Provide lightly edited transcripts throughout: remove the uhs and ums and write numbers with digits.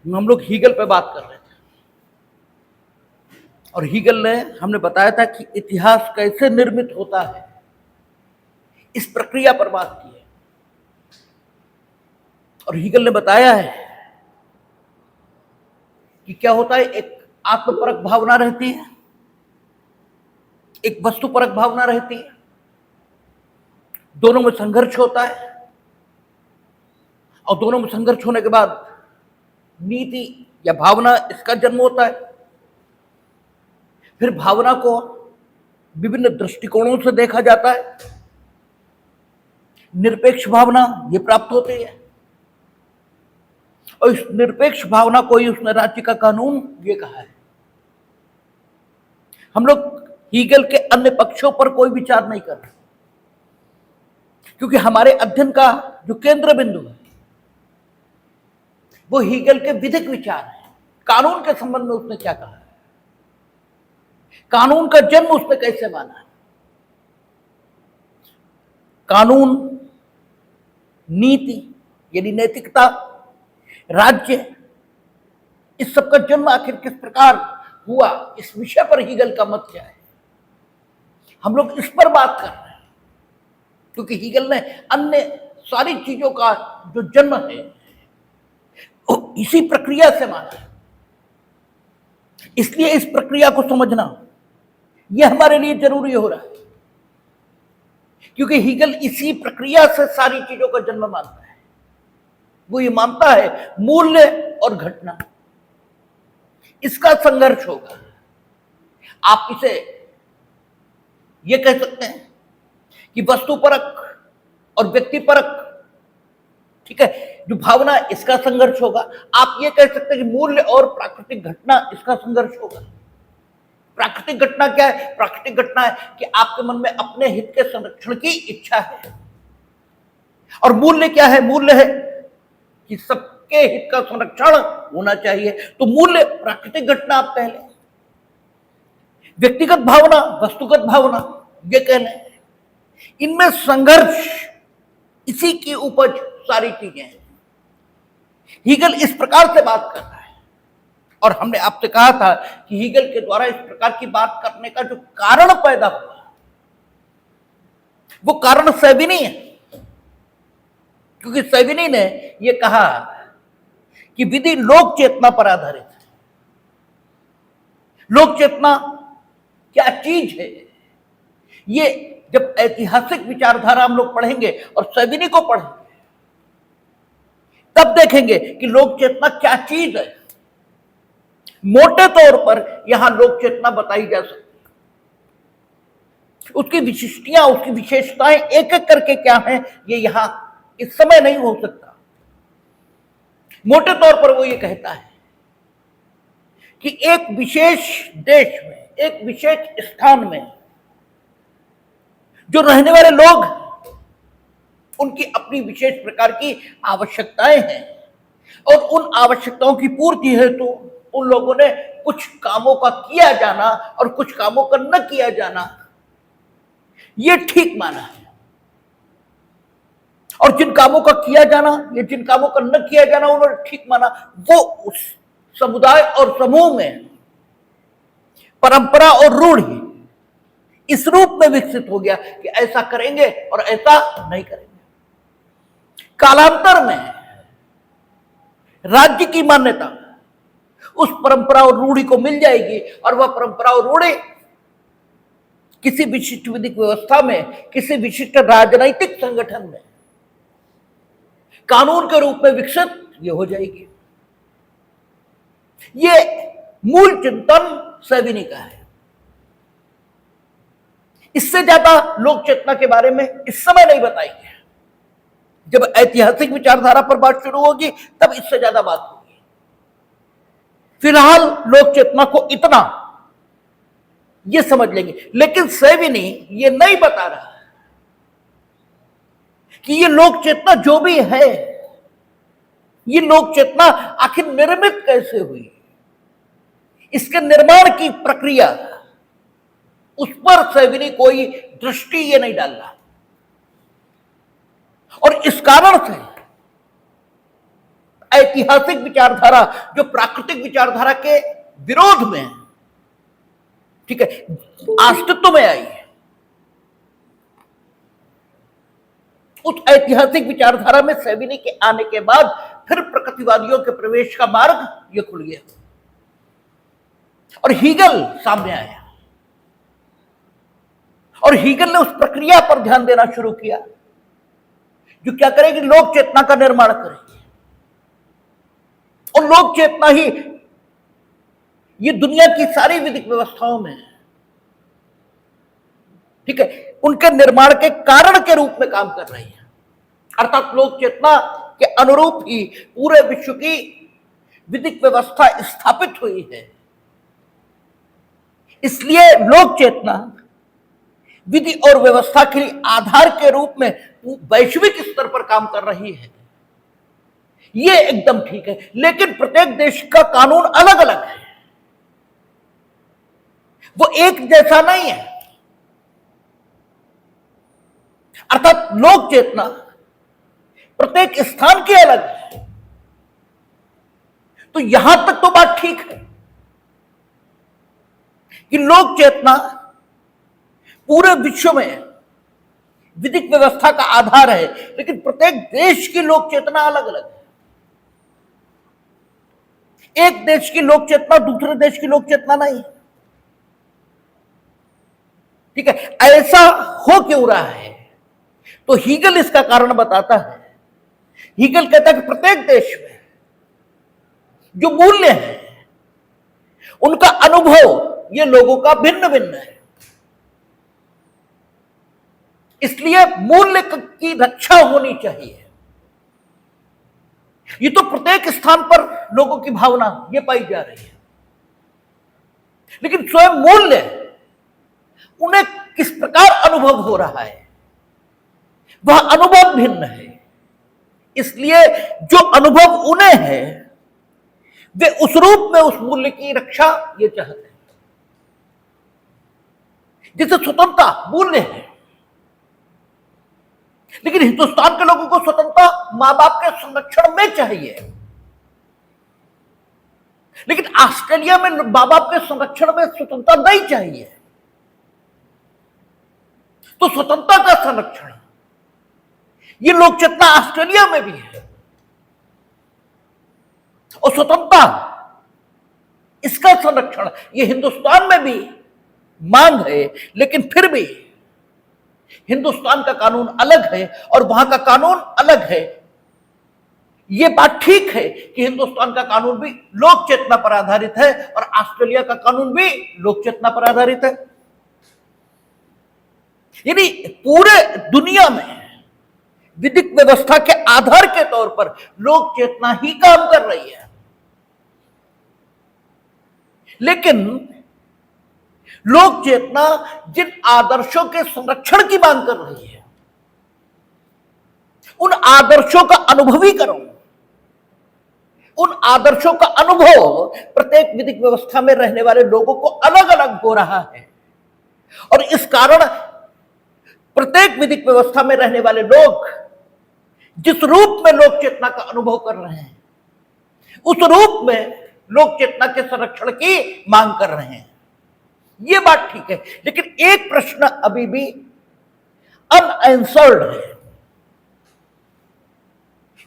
हम लोग हीगल पे बात कर रहे थे और हीगल ने हमने बताया था कि इतिहास कैसे निर्मित होता है, इस प्रक्रिया पर बात की है। और हीगल ने बताया है कि क्या होता है, एक आत्मपरक भावना रहती है, एक वस्तुपरक भावना रहती है, दोनों में संघर्ष होता है और दोनों में संघर्ष होने के बाद नीति या भावना इसका जन्म होता है। फिर भावना को विभिन्न दृष्टिकोणों से देखा जाता है, निरपेक्ष भावना ये प्राप्त होती है और इस निरपेक्ष भावना को ही उसने राज्य का कानून ये कहा है। हम लोग हीगल के अन्य पक्षों पर कोई विचार नहीं कर रहे, क्योंकि हमारे अध्ययन का जो केंद्र बिंदु है वो हीगल के विधिक विचार है। कानून के संबंध में उसने क्या कहा है, कानून का जन्म उसने कैसे माना है। कानून, नीति यानी नैतिकता, राज्य, इस सब का जन्म आखिर किस प्रकार हुआ, इस विषय पर हीगल का मत क्या है। हम लोग इस पर बात कर रहे हैं क्योंकि हीगल ने अन्य सारी चीजों का जो जन्म है इसी प्रक्रिया से माना है। इसलिए इस प्रक्रिया को समझना यह हमारे लिए जरूरी हो रहा है, क्योंकि हीगल इसी प्रक्रिया से सारी चीजों का जन्म मानता है। वो ये मानता है मूल्य और घटना इसका संघर्ष होगा। आप इसे ये कह सकते हैं कि वस्तुपरक और व्यक्तिपरक, ठीक है, जो भावना इसका संघर्ष होगा। आप ये कह सकते हैं कि मूल्य और प्राकृतिक घटना इसका संघर्ष होगा। प्राकृतिक घटना क्या है? प्राकृतिक घटना है कि आपके मन में अपने हित के संरक्षण की इच्छा है। और मूल्य क्या है? मूल्य है कि सबके हित का संरक्षण होना चाहिए। तो मूल्य प्राकृतिक घटना आप कह लें, व्यक्तिगत भावना, वस्तुगत भावना ये कह लें। इनमें संघर्ष, इसी की उपज सारी चीजें हैं। हीगल इस प्रकार से बात कर रहा है और हमने आपसे कहा था कि हीगल के द्वारा इस प्रकार की बात करने का जो कारण पैदा हुआ वो कारण सैबिनी है, क्योंकि सैबिनी ने यह कहा कि विधि लोक चेतना पर आधारित है। लोक चेतना क्या चीज है, ये जब ऐतिहासिक विचारधारा हम लोग पढ़ेंगे और सैबिनी को पढ़ेंगे तब देखेंगे कि लोक चेतना क्या चीज है। मोटे तौर पर यहां लोक चेतना बताई जा सकती है, उसकी विशिष्टियां, उसकी विशेषताएं एक एक करके क्या हैं ये यहां इस समय नहीं हो सकता। मोटे तौर पर वो ये कहता है कि एक विशेष देश में, एक विशेष स्थान में जो रहने वाले लोग, उनकी अपनी विशेष प्रकार की आवश्यकताएं हैं और उन आवश्यकताओं की पूर्ति है तो उन लोगों ने कुछ कामों का किया जाना और कुछ कामों का न किया जाना ये ठीक माना है। और जिन कामों का किया जाना या जिन कामों का न किया जाना उन्होंने ठीक माना, वो उस समुदाय और समूह में परंपरा और रूढ़ी इस रूप में विकसित हो गया कि ऐसा करेंगे और ऐसा नहीं करेंगे। कालांतर में राज्य की मान्यता उस परंपरा और रूढ़ी को मिल जाएगी और वह परंपरा और रूढ़ी किसी विशिष्ट विधिक व्यवस्था में, किसी विशिष्ट राजनैतिक संगठन में कानून के रूप में विकसित ये हो जाएगी। ये मूल चिंतन सैबिनी का है। इससे ज्यादा लोक चेतना के बारे में इस समय नहीं बताएंगे। जब ऐतिहासिक विचारधारा पर बात शुरू होगी तब इससे ज्यादा बात होगी। फिलहाल लोक चेतना को इतना ये समझ लेंगे, लेकिन सैबिनी ये नहीं बता रहा कि ये लोक चेतना जो भी है, ये लोक चेतना आखिर निर्मित कैसे हुई, इसके निर्माण की प्रक्रिया, उस पर सैबिनी कोई दृष्टि ये नहीं डाल रहा। और इस कारण से ऐतिहासिक विचारधारा जो प्राकृतिक विचारधारा के विरोध में है, ठीक है, अस्तित्व में आई है। उस ऐतिहासिक विचारधारा में सेविनी के आने के बाद फिर प्रकृतिवादियों के प्रवेश का मार्ग ये खुल गया और हीगल सामने आया और हीगल ने उस प्रक्रिया पर ध्यान देना शुरू किया जो क्या करेगी, लोक चेतना का निर्माण करेगी। और लोक चेतना ही ये दुनिया की सारी विधिक व्यवस्थाओं में, ठीक है, उनके निर्माण के कारण के रूप में काम कर रही है। अर्थात लोक चेतना के अनुरूप ही पूरे विश्व की विधिक व्यवस्था स्थापित हुई है। इसलिए लोक चेतना विधि और व्यवस्था के लिए आधार के रूप में वैश्विक स्तर पर काम कर रही है। यह एकदम ठीक है, लेकिन प्रत्येक देश का कानून अलग अलग है, वो एक जैसा नहीं है। अर्थात लोक चेतना प्रत्येक स्थान की अलग है। तो यहां तक तो बात ठीक है कि लोक चेतना पूरे विश्व में विधिक व्यवस्था का आधार है, लेकिन प्रत्येक देश की लोक चेतना अलग अलग है। एक देश की लोक चेतना दूसरे देश की लोक चेतना नहीं, ठीक है। ऐसा हो क्यों रहा है? तो हीगल इसका कारण बताता है। हीगल कहता है कि प्रत्येक देश में जो मूल्य है उनका अनुभव ये लोगों का भिन्न भिन्न है। इसलिए मूल्य की रक्षा होनी चाहिए। ये तो प्रत्येक स्थान पर लोगों की भावना ये पाई जा रही है, लेकिन स्वयं मूल्य उन्हें किस प्रकार अनुभव हो रहा है वह अनुभव भिन्न है। इसलिए जो अनुभव उन्हें है वे उस रूप में उस मूल्य की रक्षा ये चाहते हैं। जैसे स्वतंत्रता मूल्य है, लेकिन हिंदुस्तान के लोगों को स्वतंत्रता मां बाप के संरक्षण में चाहिए, लेकिन ऑस्ट्रेलिया में मां बाप के संरक्षण में स्वतंत्रता नहीं चाहिए। तो स्वतंत्रता का संरक्षण ये लोक चेतना ऑस्ट्रेलिया में भी है और स्वतंत्रता इसका संरक्षण ये हिंदुस्तान में भी मांग है, लेकिन फिर भी हिंदुस्तान का कानून अलग है और वहां का कानून अलग है। यह बात ठीक है कि हिंदुस्तान का कानून भी लोक चेतना पर आधारित है और ऑस्ट्रेलिया का कानून भी लोक चेतना पर आधारित है। यानी पूरे दुनिया में विधिक व्यवस्था के आधार के तौर पर लोक चेतना ही काम कर रही है, लेकिन लोक चेतना जिन आदर्शों के संरक्षण की मांग कर रही है उन आदर्शों का अनुभवीकरण, उन आदर्शों का अनुभव प्रत्येक विधिक व्यवस्था में रहने वाले लोगों को अलग अलग हो रहा है। और इस कारण प्रत्येक विधिक व्यवस्था में रहने वाले लोग जिस रूप में लोक चेतना का अनुभव कर रहे हैं उस रूप में लोक चेतना के संरक्षण की मांग कर रहे हैं। यह बात ठीक है, लेकिन एक प्रश्न अभी भी अनआंसर्ड है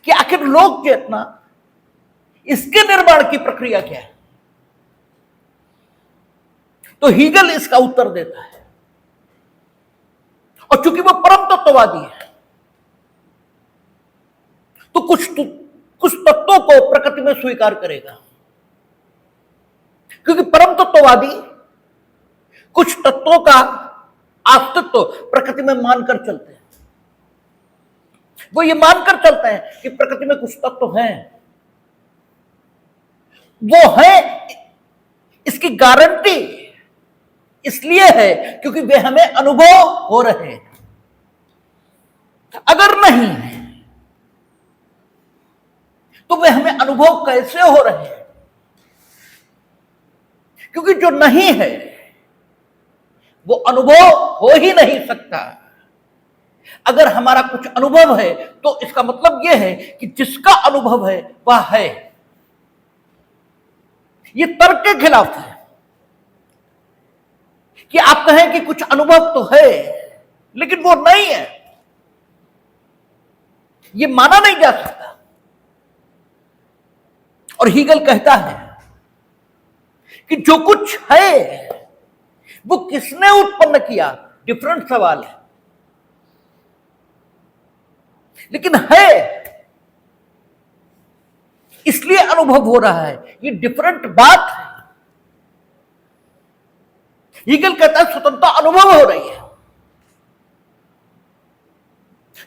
कि आखिर लोक चेतना इसके निर्माण की प्रक्रिया क्या है। तो हीगल इसका उत्तर देता है, और चूंकि वह परम तत्ववादी है तो कुछ तत्वों को प्रकृति में स्वीकार करेगा, क्योंकि परम तत्ववादी कुछ तत्वों का अस्तित्व प्रकृति में मानकर चलते हैं। वो ये मानकर चलते हैं कि प्रकृति में कुछ तत्व हैं, वो है, इसकी गारंटी इसलिए है क्योंकि वे हमें अनुभव हो रहे हैं। अगर नहीं है तो वे हमें अनुभव कैसे हो रहे हैं? क्योंकि जो नहीं है वो अनुभव हो ही नहीं सकता। अगर हमारा कुछ अनुभव है तो इसका मतलब यह है कि जिसका अनुभव है वह है। यह तर्क के खिलाफ है कि आप कहें कि कुछ अनुभव तो है लेकिन वो नहीं है, यह माना नहीं जा सकता। और हीगल कहता है कि जो कुछ है वो किसने उत्पन्न किया, डिफरेंट सवाल है, लेकिन है इसलिए अनुभव हो रहा है, ये डिफरेंट बात है। हीगल कहता है स्वतंत्रता अनुभव हो रही है,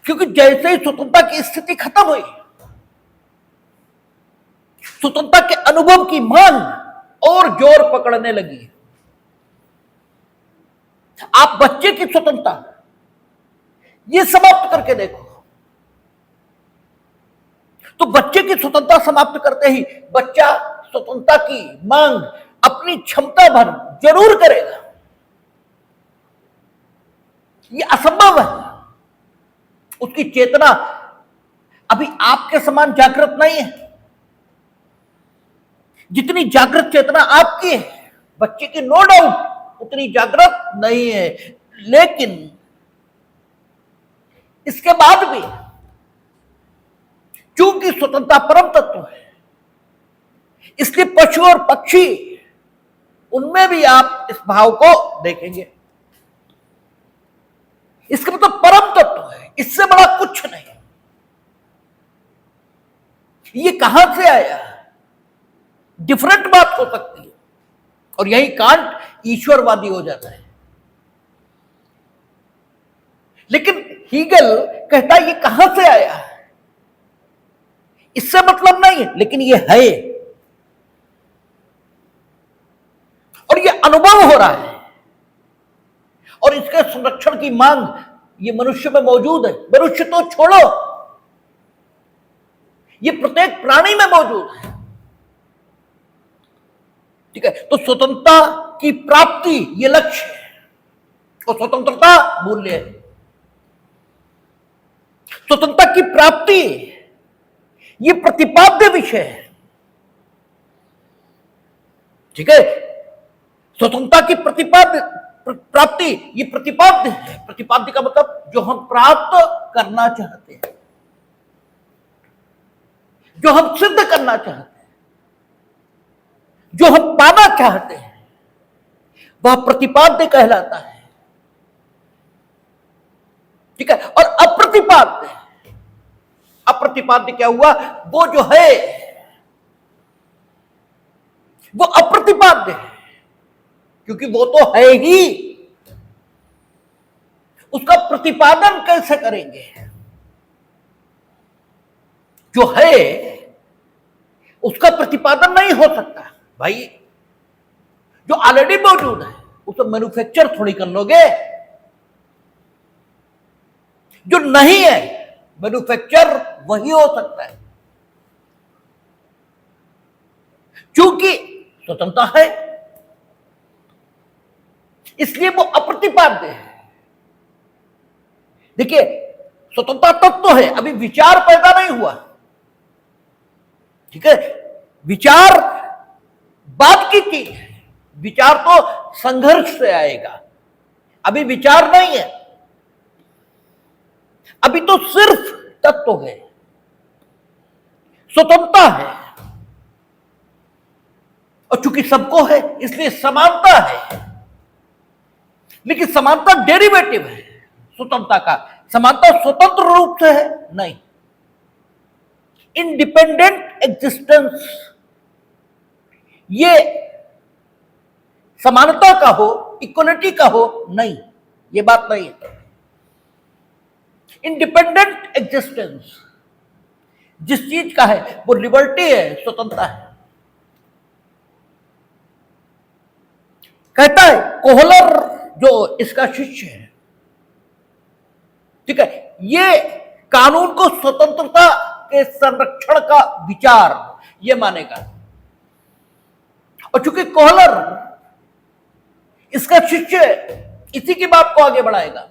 क्योंकि जैसे ही स्वतंत्रता की स्थिति खत्म हुई, स्वतंत्रता के अनुभव की मांग और जोर पकड़ने लगी। आप बच्चे की स्वतंत्रता ये समाप्त करके देखो, तो बच्चे की स्वतंत्रता समाप्त करते ही बच्चा स्वतंत्रता की मांग अपनी क्षमता भर जरूर करेगा। ये असंभव है, उसकी चेतना अभी आपके समान जागृत नहीं है। जितनी जागृत चेतना आपकी है, बच्चे की नो डाउट उतनी जागृत नहीं है, लेकिन इसके बाद भी चूंकि स्वतंत्रता परम तत्व है, इसलिए पशु और पक्षी उनमें भी आप इस भाव को देखेंगे। इसका मतलब परम तत्व है, इससे बड़ा कुछ नहीं। ये कहां से आया, डिफरेंट बात हो सकती है, और यही कांट ईश्वरवादी हो जाता है। लेकिन हीगल कहता है ये कहां से आया, इससे मतलब नहीं है, लेकिन ये है और ये अनुभव हो रहा है, और इसके संरक्षण की मांग ये मनुष्य में मौजूद है। मनुष्य तो छोड़ो, ये प्रत्येक प्राणी में मौजूद है। ठीक है, तो स्वतंत्रता की प्राप्ति ये लक्ष्य है और स्वतंत्रता मूल्य है। स्वतंत्रता की प्राप्ति ये प्रतिपाद्य विषय है। ठीक है, स्वतंत्रता की प्रतिपाद्य प्राप्ति ये प्रतिपाद्य है। प्रतिपाद्य का मतलब जो हम प्राप्त करना चाहते हैं, जो हम सिद्ध करना चाहते हैं, जो हम पाना चाहते हैं, वह प्रतिपाद्य कहलाता है। ठीक है, और अप्रतिपाद्य, अप्रतिपाद्य क्या हुआ, वो जो है वो अप्रतिपाद्य है, क्योंकि वो तो है ही, उसका प्रतिपादन कैसे करेंगे। जो है उसका प्रतिपादन नहीं हो सकता भाई, जो ऑलरेडी मौजूद है उसे मैन्युफैक्चर थोड़ी कर लोगे। जो नहीं है मैन्युफैक्चर वही हो सकता है, क्योंकि स्वतंत्रता है इसलिए वो अप्रतिपाद्य है। देखिए, स्वतंत्रता तत्व है, अभी विचार पैदा नहीं हुआ। ठीक है, विचार बात की चीज है, विचार तो संघर्ष से आएगा, अभी विचार नहीं है, अभी तो सिर्फ तत्व है, स्वतंत्रता है। और चूंकि सबको है इसलिए समानता है, लेकिन समानता डेरिवेटिव है स्वतंत्रता का। समानता स्वतंत्र रूप से है नहीं, इंडिपेंडेंट एग्जिस्टेंस ये समानता का हो, इक्वलिटी का हो, नहीं, ये बात नहीं है। इंडिपेंडेंट एग्जिस्टेंस जिस चीज का है वो लिबर्टी है, स्वतंत्रता है। कहता है कोहलर जो इसका शिष्य है, ठीक है, ये कानून को स्वतंत्रता के संरक्षण का विचार ये मानेगा। और चूंकि कोहलर इसका शिष्य इसी की बात को आगे बढ़ाएगा,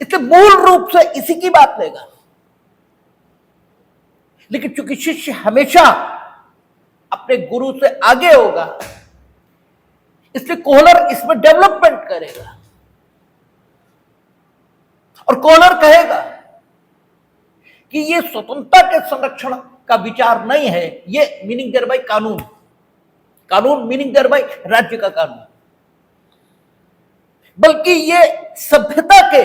इसलिए मूल रूप से इसी की बात लेगा। लेकिन चूंकि शिष्य हमेशा अपने गुरु से आगे होगा, इसलिए कोहलर इसमें डेवलपमेंट करेगा और कोहलर कहेगा कि ये स्वतंत्रता के संरक्षण का विचार नहीं है, ये मीनिंग देयर बाय कानून, कानून मीनिंग देयर बाय राज्य का कानून, बल्कि ये सभ्यता के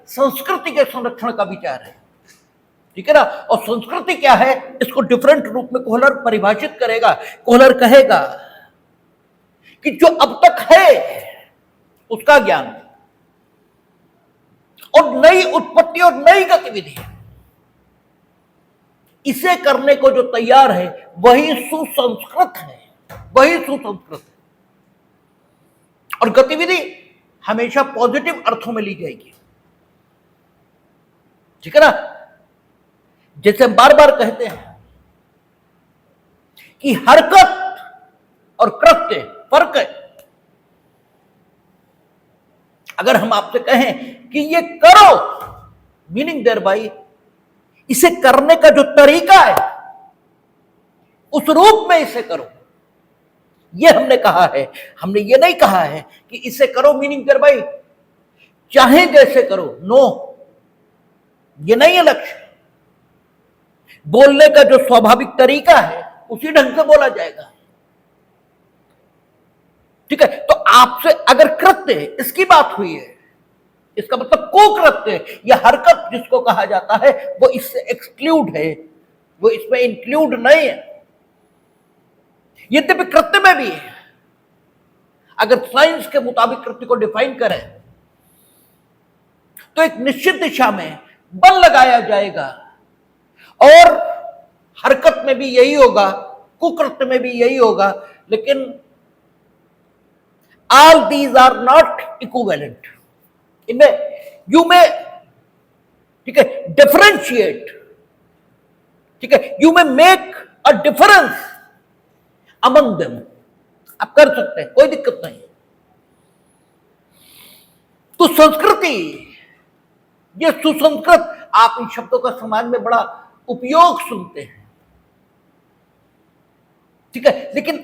संस्कृति के संरक्षण का विचार है। ठीक है ना। और संस्कृति क्या है, इसको डिफरेंट रूप में कोहलर परिभाषित करेगा। कोहलर कहेगा कि जो अब तक है उसका ज्ञान और नई उत्पत्ति और नई गतिविधि, इसे करने को जो तैयार है वही सुसंस्कृत है, वही सुसंस्कृत है। और गतिविधि हमेशा पॉजिटिव अर्थों में ली जाएगी। ठीक है ना। जैसे हम बार बार कहते हैं कि हरकत और कृत्य फर्क है। अगर हम आपसे कहें कि ये करो, मीनिंग देयर बाय इसे करने का जो तरीका है उस रूप में इसे करो, ये हमने कहा है। हमने ये नहीं कहा है कि इसे करो मीनिंग देयर बाय चाहे जैसे करो, नो, ये नहीं है लक्ष्य। बोलने का जो स्वाभाविक तरीका है उसी ढंग से बोला जाएगा। ठीक है। तो आपसे अगर कृत्य इसकी बात हुई है, इसका मतलब कुकृत्य या हरकत जिसको कहा जाता है वो इससे एक्सक्लूड है, वो इसमें इंक्लूड नहीं है। यद्यपि कृत्य में भी है। अगर साइंस के मुताबिक कृत्य को डिफाइन करें तो एक निश्चित दिशा में बल लगाया जाएगा और हरकत में भी यही होगा, कुकृत्य में भी यही होगा। लेकिन all these are not equivalent. इनमें यू में, ठीक है, डिफरेंशिएट, ठीक है, you may make a difference among them. आप कर सकते हैं, कोई दिक्कत नहीं। तो संस्कृति, ये सुसंस्कृत, आप इन शब्दों का समाज में बड़ा उपयोग सुनते हैं। ठीक है। लेकिन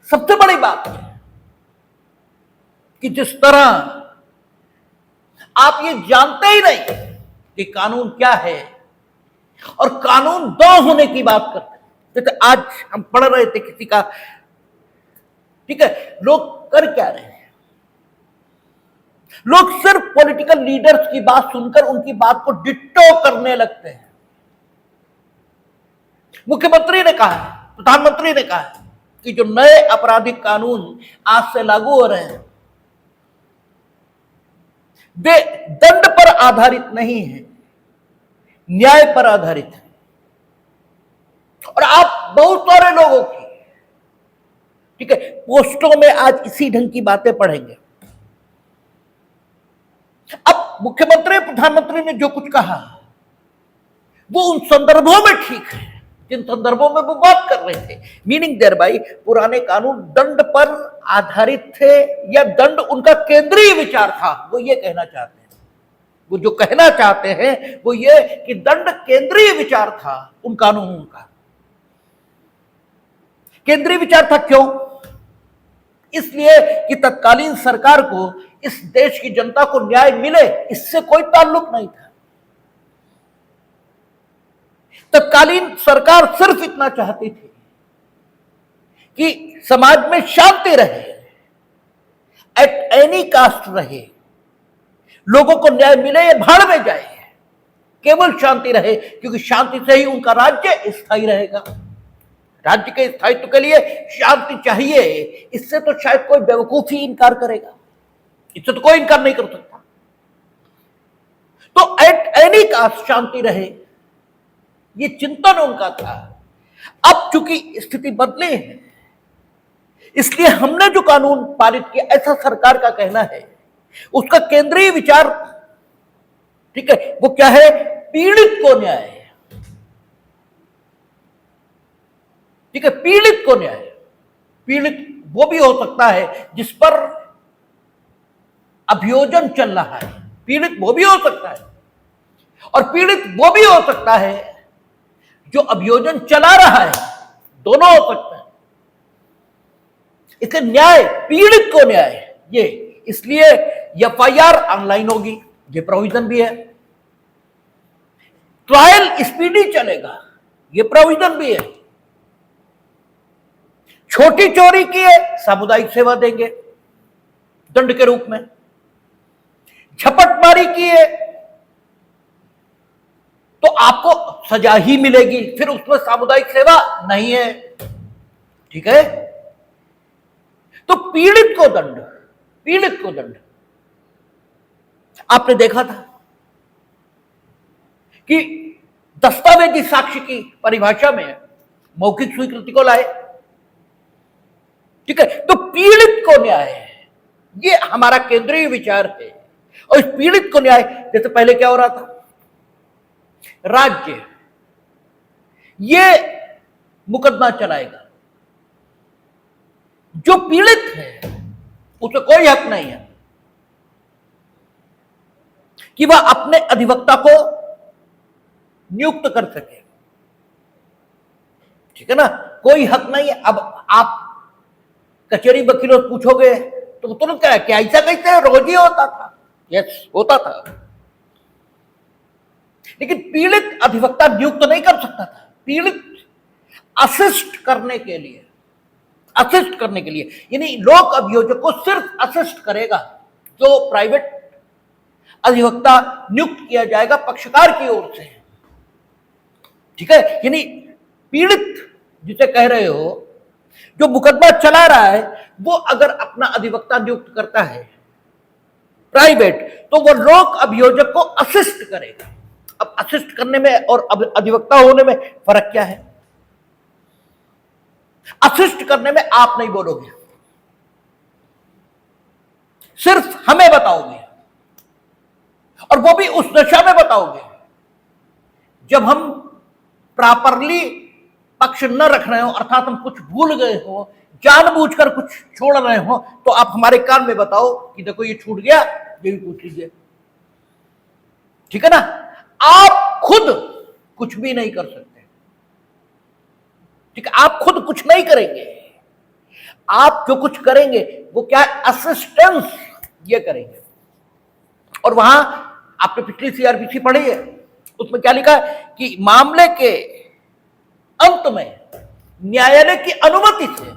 सबसे बड़ी बात है कि जिस तरह आप ये जानते ही नहीं कि कानून क्या है और कानून दो होने की बात करते हैं। जैसे आज हम पढ़ रहे थे किसी का, ठीक है, लोग कर क्या रहे हैं, लोग सिर्फ पॉलिटिकल लीडर्स की बात सुनकर उनकी बात को डिट्टो करने लगते हैं। मुख्यमंत्री ने कहा, प्रधानमंत्री ने कहा कि जो नए आपराधिक कानून आज से लागू हो रहे हैं वे दंड पर आधारित नहीं है, न्याय पर आधारित है। और आप बहुत सारे लोगों की, ठीक है, पोस्टों में आज इसी ढंग की बातें पढ़ेंगे। अब मुख्यमंत्री प्रधानमंत्री ने जो कुछ कहा वो उन संदर्भों में ठीक है जिन संदर्भों में वो बात कर रहे थे। मीनिंग देयर बाय पुराने कानून दंड पर आधारित थे या दंड उनका केंद्रीय विचार था, वो ये कहना चाहते हैं। वो जो कहना चाहते हैं वो ये कि दंड केंद्रीय विचार था उन कानूनों का। केंद्रीय विचार था क्यों? इसलिए कि तत्कालीन सरकार को इस देश की जनता को न्याय मिले, इससे कोई ताल्लुक नहीं था। तत्कालीन सरकार सिर्फ इतना चाहती थी कि समाज में शांति रहे, एट एनी कास्ट रहे, लोगों को न्याय मिले या भाड़ में जाए, केवल शांति रहे, क्योंकि शांति से ही उनका राज्य स्थायी रहेगा। राज्य के स्थायित्व के लिए शांति चाहिए। इससे तो शायद कोई बेवकूफ ही इनकार करेगा, इससे तो कोई इनकार नहीं कर सकता। तो एट एनी कास्ट शांति रहे, ये चिंतन उनका था। अब चूंकि स्थिति बदली है, इसलिए हमने जो कानून पारित किया, ऐसा सरकार का कहना है, उसका केंद्रीय विचार, ठीक है, वो क्या है? पीड़ित को न्याय। ठीक है, पीड़ित को न्याय। पीड़ित वो भी हो सकता है जिस पर अभियोजन चल रहा है, पीड़ित वो भी हो सकता है। और पीड़ित वो भी हो सकता है जो अभियोजन चला रहा है, दोनों हो सकते हैं। इसलिए न्याय, पीड़ित को न्याय, ये इसलिए एफआईआर ऑनलाइन होगी, ये प्रोविजन भी है। ट्रायल स्पीडी चलेगा, ये प्रोविजन भी है। छोटी चोरी की है, सामुदायिक सेवा देंगे दंड के रूप में। झपटमारी की है तो आपको सजा ही मिलेगी, फिर उसमें सामुदायिक सेवा नहीं है, ठीक है। तो पीड़ित को दंड, पीड़ित को दंड। आपने देखा था कि दस्तावेजी साक्ष्य की परिभाषा में मौखिक स्वीकृति को लाए, ठीक है। तो पीड़ित को न्याय है, ये हमारा केंद्रीय विचार है। और इस पीड़ित को न्याय, जैसे पहले क्या हो रहा था, राज्य ये मुकदमा चलाएगा, जो पीड़ित है उसे कोई हक नहीं है कि वह अपने अधिवक्ता को नियुक्त कर सके, ठीक है ना, कोई हक नहीं है। अब आप कचहरी वकीलों से पूछोगे तो तुरंत कह क्या ऐसा कैसे, रोज ही होता था। यस, होता था, लेकिन पीड़ित अधिवक्ता नियुक्त नहीं कर सकता था। पीड़ित असिस्ट करने के लिए, असिस्ट करने के लिए, यानी लोक अभियोजक को सिर्फ असिस्ट करेगा जो प्राइवेट अधिवक्ता नियुक्त किया जाएगा पक्षकार की ओर से, ठीक है। यानी पीड़ित जिसे कह रहे हो, जो मुकदमा चला रहा है, वो अगर अपना अधिवक्ता नियुक्त करता है प्राइवेट, तो वो लोक अभियोजक को असिस्ट करेगा। अब असिस्ट करने में और अधिवक्ता होने में फर्क क्या है? असिस्ट करने में आप नहीं बोलोगे, सिर्फ हमें बताओगे, और वो भी उस दशा में बताओगे जब हम प्रॉपरली पक्ष न रख रहे हो, अर्थात हम कुछ भूल गए हो, जानबूझकर कुछ छोड़ रहे हो, तो आप हमारे कान में बताओ कि देखो ये छूट गया, ये भी पूछ लीजिए, ठीक है ना। आप खुद कुछ भी नहीं कर सकते, ठीक है, आप खुद कुछ नहीं करेंगे। आप जो कुछ करेंगे वो क्या, असिस्टेंस ये करेंगे। और वहां आपने पिछली सीआरपीसी पढ़ी है, उसमें क्या लिखा है कि मामले के अंत में न्यायालय की अनुमति से,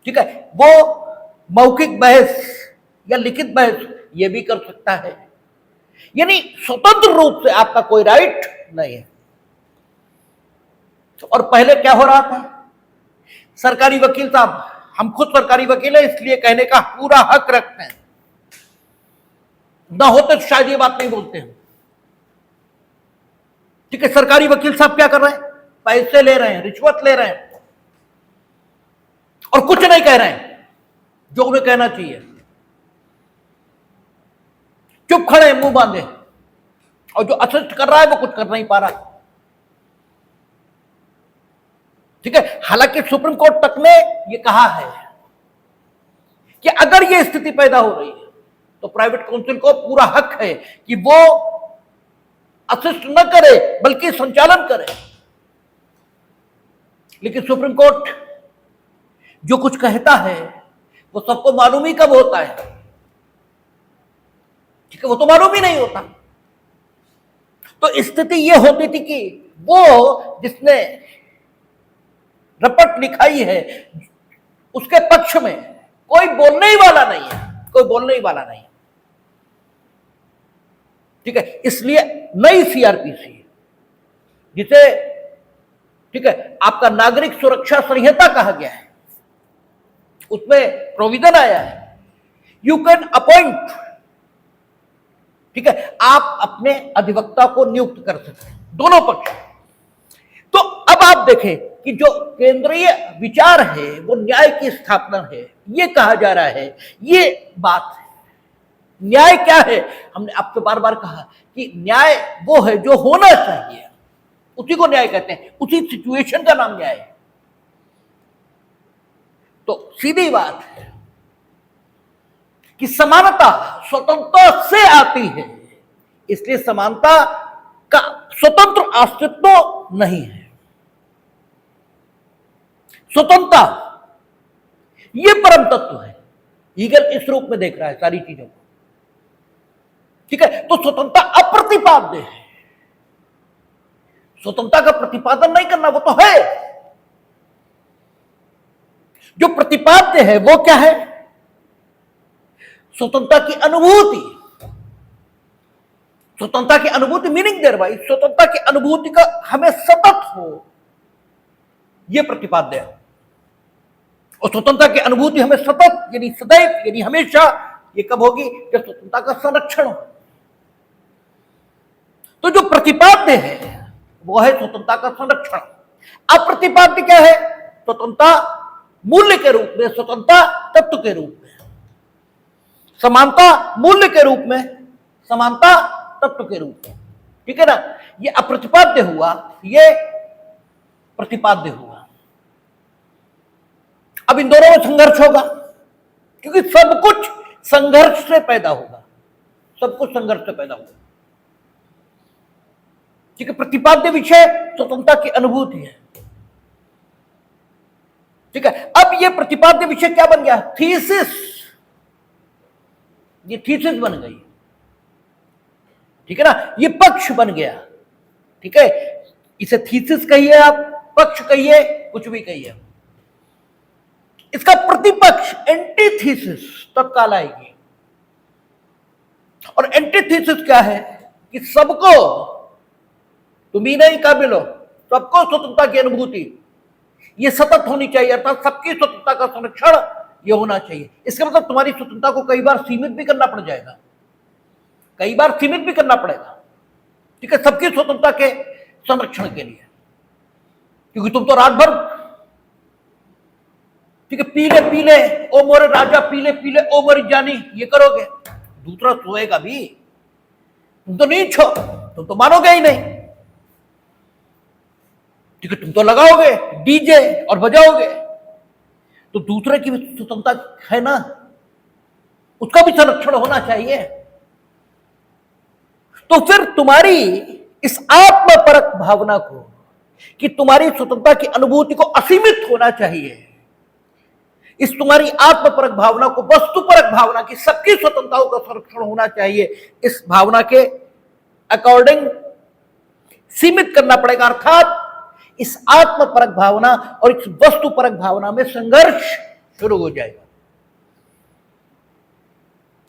ठीक है, वो मौखिक बहस या लिखित बहस ये भी कर सकता है। यानी स्वतंत्र रूप से आपका कोई राइट नहीं है। और पहले क्या हो रहा था, सरकारी वकील साहब, हम खुद सरकारी वकील हैं इसलिए कहने का पूरा हक रखते हैं, ना होते तो शायद ये बात नहीं बोलते हैं, ठीक है। सरकारी वकील साहब क्या कर रहे हैं, पैसे ले रहे हैं, रिश्वत ले रहे हैं, और कुछ नहीं कह रहे हैं जो उन्हें कहना चाहिए, चुप खड़े हैं मुंह बांधे, और जो असिस्ट कर रहा है वो कुछ कर नहीं पा रहा, ठीक है। हालांकि सुप्रीम कोर्ट तक ने ये कहा है कि अगर ये स्थिति पैदा हो रही है तो प्राइवेट काउंसिल को पूरा हक है कि वो असिस्ट न करे बल्कि संचालन करे। लेकिन सुप्रीम कोर्ट जो कुछ कहता है वो सबको मालूम ही कब होता है, ठीक है, वो तो मालूम ही नहीं होता। तो स्थिति ये होती थी कि वो जिसने रपट लिखाई है उसके पक्ष में कोई बोलने ही वाला नहीं है, कोई बोलने ही वाला नहीं, ठीक है। इसलिए नई सीआरपीसी जिसे, ठीक है, आपका नागरिक सुरक्षा संहिता कहा गया है, उसमें प्रोविजन आया है, यू कैन अपॉइंट, ठीक है, आप अपने अधिवक्ता को नियुक्त कर सकते हैं, दोनों पक्ष। तो अब आप देखें कि जो केंद्रीय विचार है वो न्याय की स्थापना है, ये कहा जा रहा है, ये बात है। न्याय क्या है, हमने आपको बार बार कहा कि न्याय वो है जो होना चाहिए, उसी को न्याय कहते हैं, उसी सिचुएशन का नाम न्याय है। तो सीधी बात है कि समानता स्वतंत्रता से आती है, इसलिए समानता का स्वतंत्र अस्तित्व नहीं है। स्वतंत्रता ये परम तत्व है। ईगल इस रूप में देख रहा है सारी चीजों को, ठीक है। तो स्वतंत्रता अप्रतिपाद्य है। स्वतंत्रता का प्रतिपादन नहीं करना, वो तो है। जो प्रतिपाद्य है वो क्या है? स्वतंत्रता की अनुभूति। स्वतंत्रता की अनुभूति मीनिंग देर भाई, स्वतंत्रता की अनुभूति का हमें सतत हो, यह प्रतिपाद्य है। और स्वतंत्रता की अनुभूति हमें सतत यानी सदैव यानी हमेशा, ये कब होगी? जब स्वतंत्रता का संरक्षण हो। तो जो प्रतिपाद्य है वो है स्वतंत्रता का संरक्षण। अप्रतिपाद्य क्या है? स्वतंत्रता मूल्य के रूप में, स्वतंत्रता तत्व के रूप में, समानता मूल्य के रूप में, समानता तत्व के रूप में, ठीक है ना। ये अप्रतिपाद्य हुआ, ये प्रतिपाद्य हुआ। अब इन दोनों में संघर्ष होगा, क्योंकि सब कुछ संघर्ष से पैदा होगा, सब कुछ संघर्ष से पैदा होगा, ठीक है। प्रतिपाद्य विषय स्वतंत्रता की अनुभूति है, ठीक है। अब ये प्रतिपाद्य विषय क्या बन गया? थीसिस। ये थीसिस बन गई, ठीक है ना। ये पक्ष बन गया, ठीक है। इसे थीसिस कहिए, आप पक्ष कहिए, कुछ भी कहिए। इसका प्रतिपक्ष एंटीथीसिस तत्काल आएगी। और एंटीथीसिस क्या है? कि सबको, तुम ही नहीं काबिल हो, सबको स्वतंत्रता की अनुभूति ये सतत होनी चाहिए, अर्थात सबकी स्वतंत्रता का संरक्षण ये होना चाहिए। इसका मतलब तुम्हारी स्वतंत्रता को कई बार सीमित भी करना पड़ जाएगा, कई बार सीमित भी करना पड़ेगा, ठीक है, सबकी स्वतंत्रता के संरक्षण के लिए। क्योंकि तुम तो रात भर, ठीक है, पीले पीले ओ मोरे राजा, पीले पीले ओ मोरी जानी, ये करोगे, दूसरा सोएगा भी, तुम तो नीच हो, तुम तो मानोगे ही नहीं, ठीक है। तुम तो लगाओगे डीजे और बजाओगे, तो दूसरे की भी स्वतंत्रता है ना, उसका भी संरक्षण होना चाहिए। तो फिर तुम्हारी इस आत्मपरक भावना को, कि तुम्हारी स्वतंत्रता की अनुभूति को असीमित होना चाहिए, इस तुम्हारी आत्मपरक भावना को वस्तुपरक भावना की सबकी स्वतंत्रताओं का संरक्षण होना चाहिए, इस भावना के अकॉर्डिंग सीमित करना पड़ेगा। अर्थात इस आत्मपरक भावना और इस वस्तुपरक भावना में संघर्ष शुरू हो जाएगा,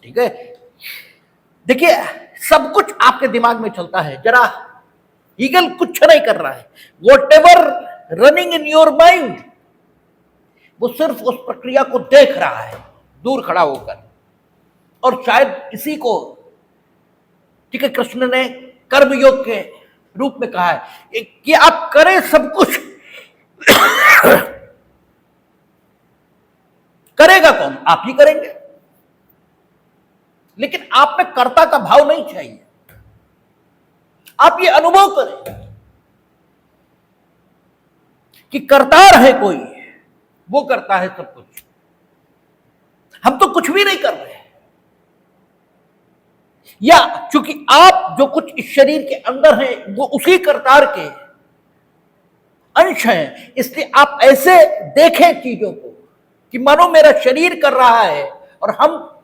ठीक है। देखिए, सब कुछ आपके दिमाग में चलता है, जरा ईगल कुछ नहीं कर रहा है। What ever running in your mind, वो सिर्फ उस प्रक्रिया को देख रहा है दूर खड़ा होकर। और शायद इसी को, ठीक है, कृष्ण ने कर्मयोग के रूप में कहा है कि आप करें सब कुछ करेगा कौन? आप ही करेंगे, लेकिन आप में कर्ता का भाव नहीं चाहिए। आप ये अनुभव करें कि करतार है कोई, वो करता है सब कुछ, हम तो कुछ भी नहीं कर रहे। या चूंकि आप जो कुछ इस शरीर के अंदर हैं वो उसी करतार के अंश हैं, इसलिए आप ऐसे देखें चीजों को कि मानो मेरा शरीर कर रहा है और हम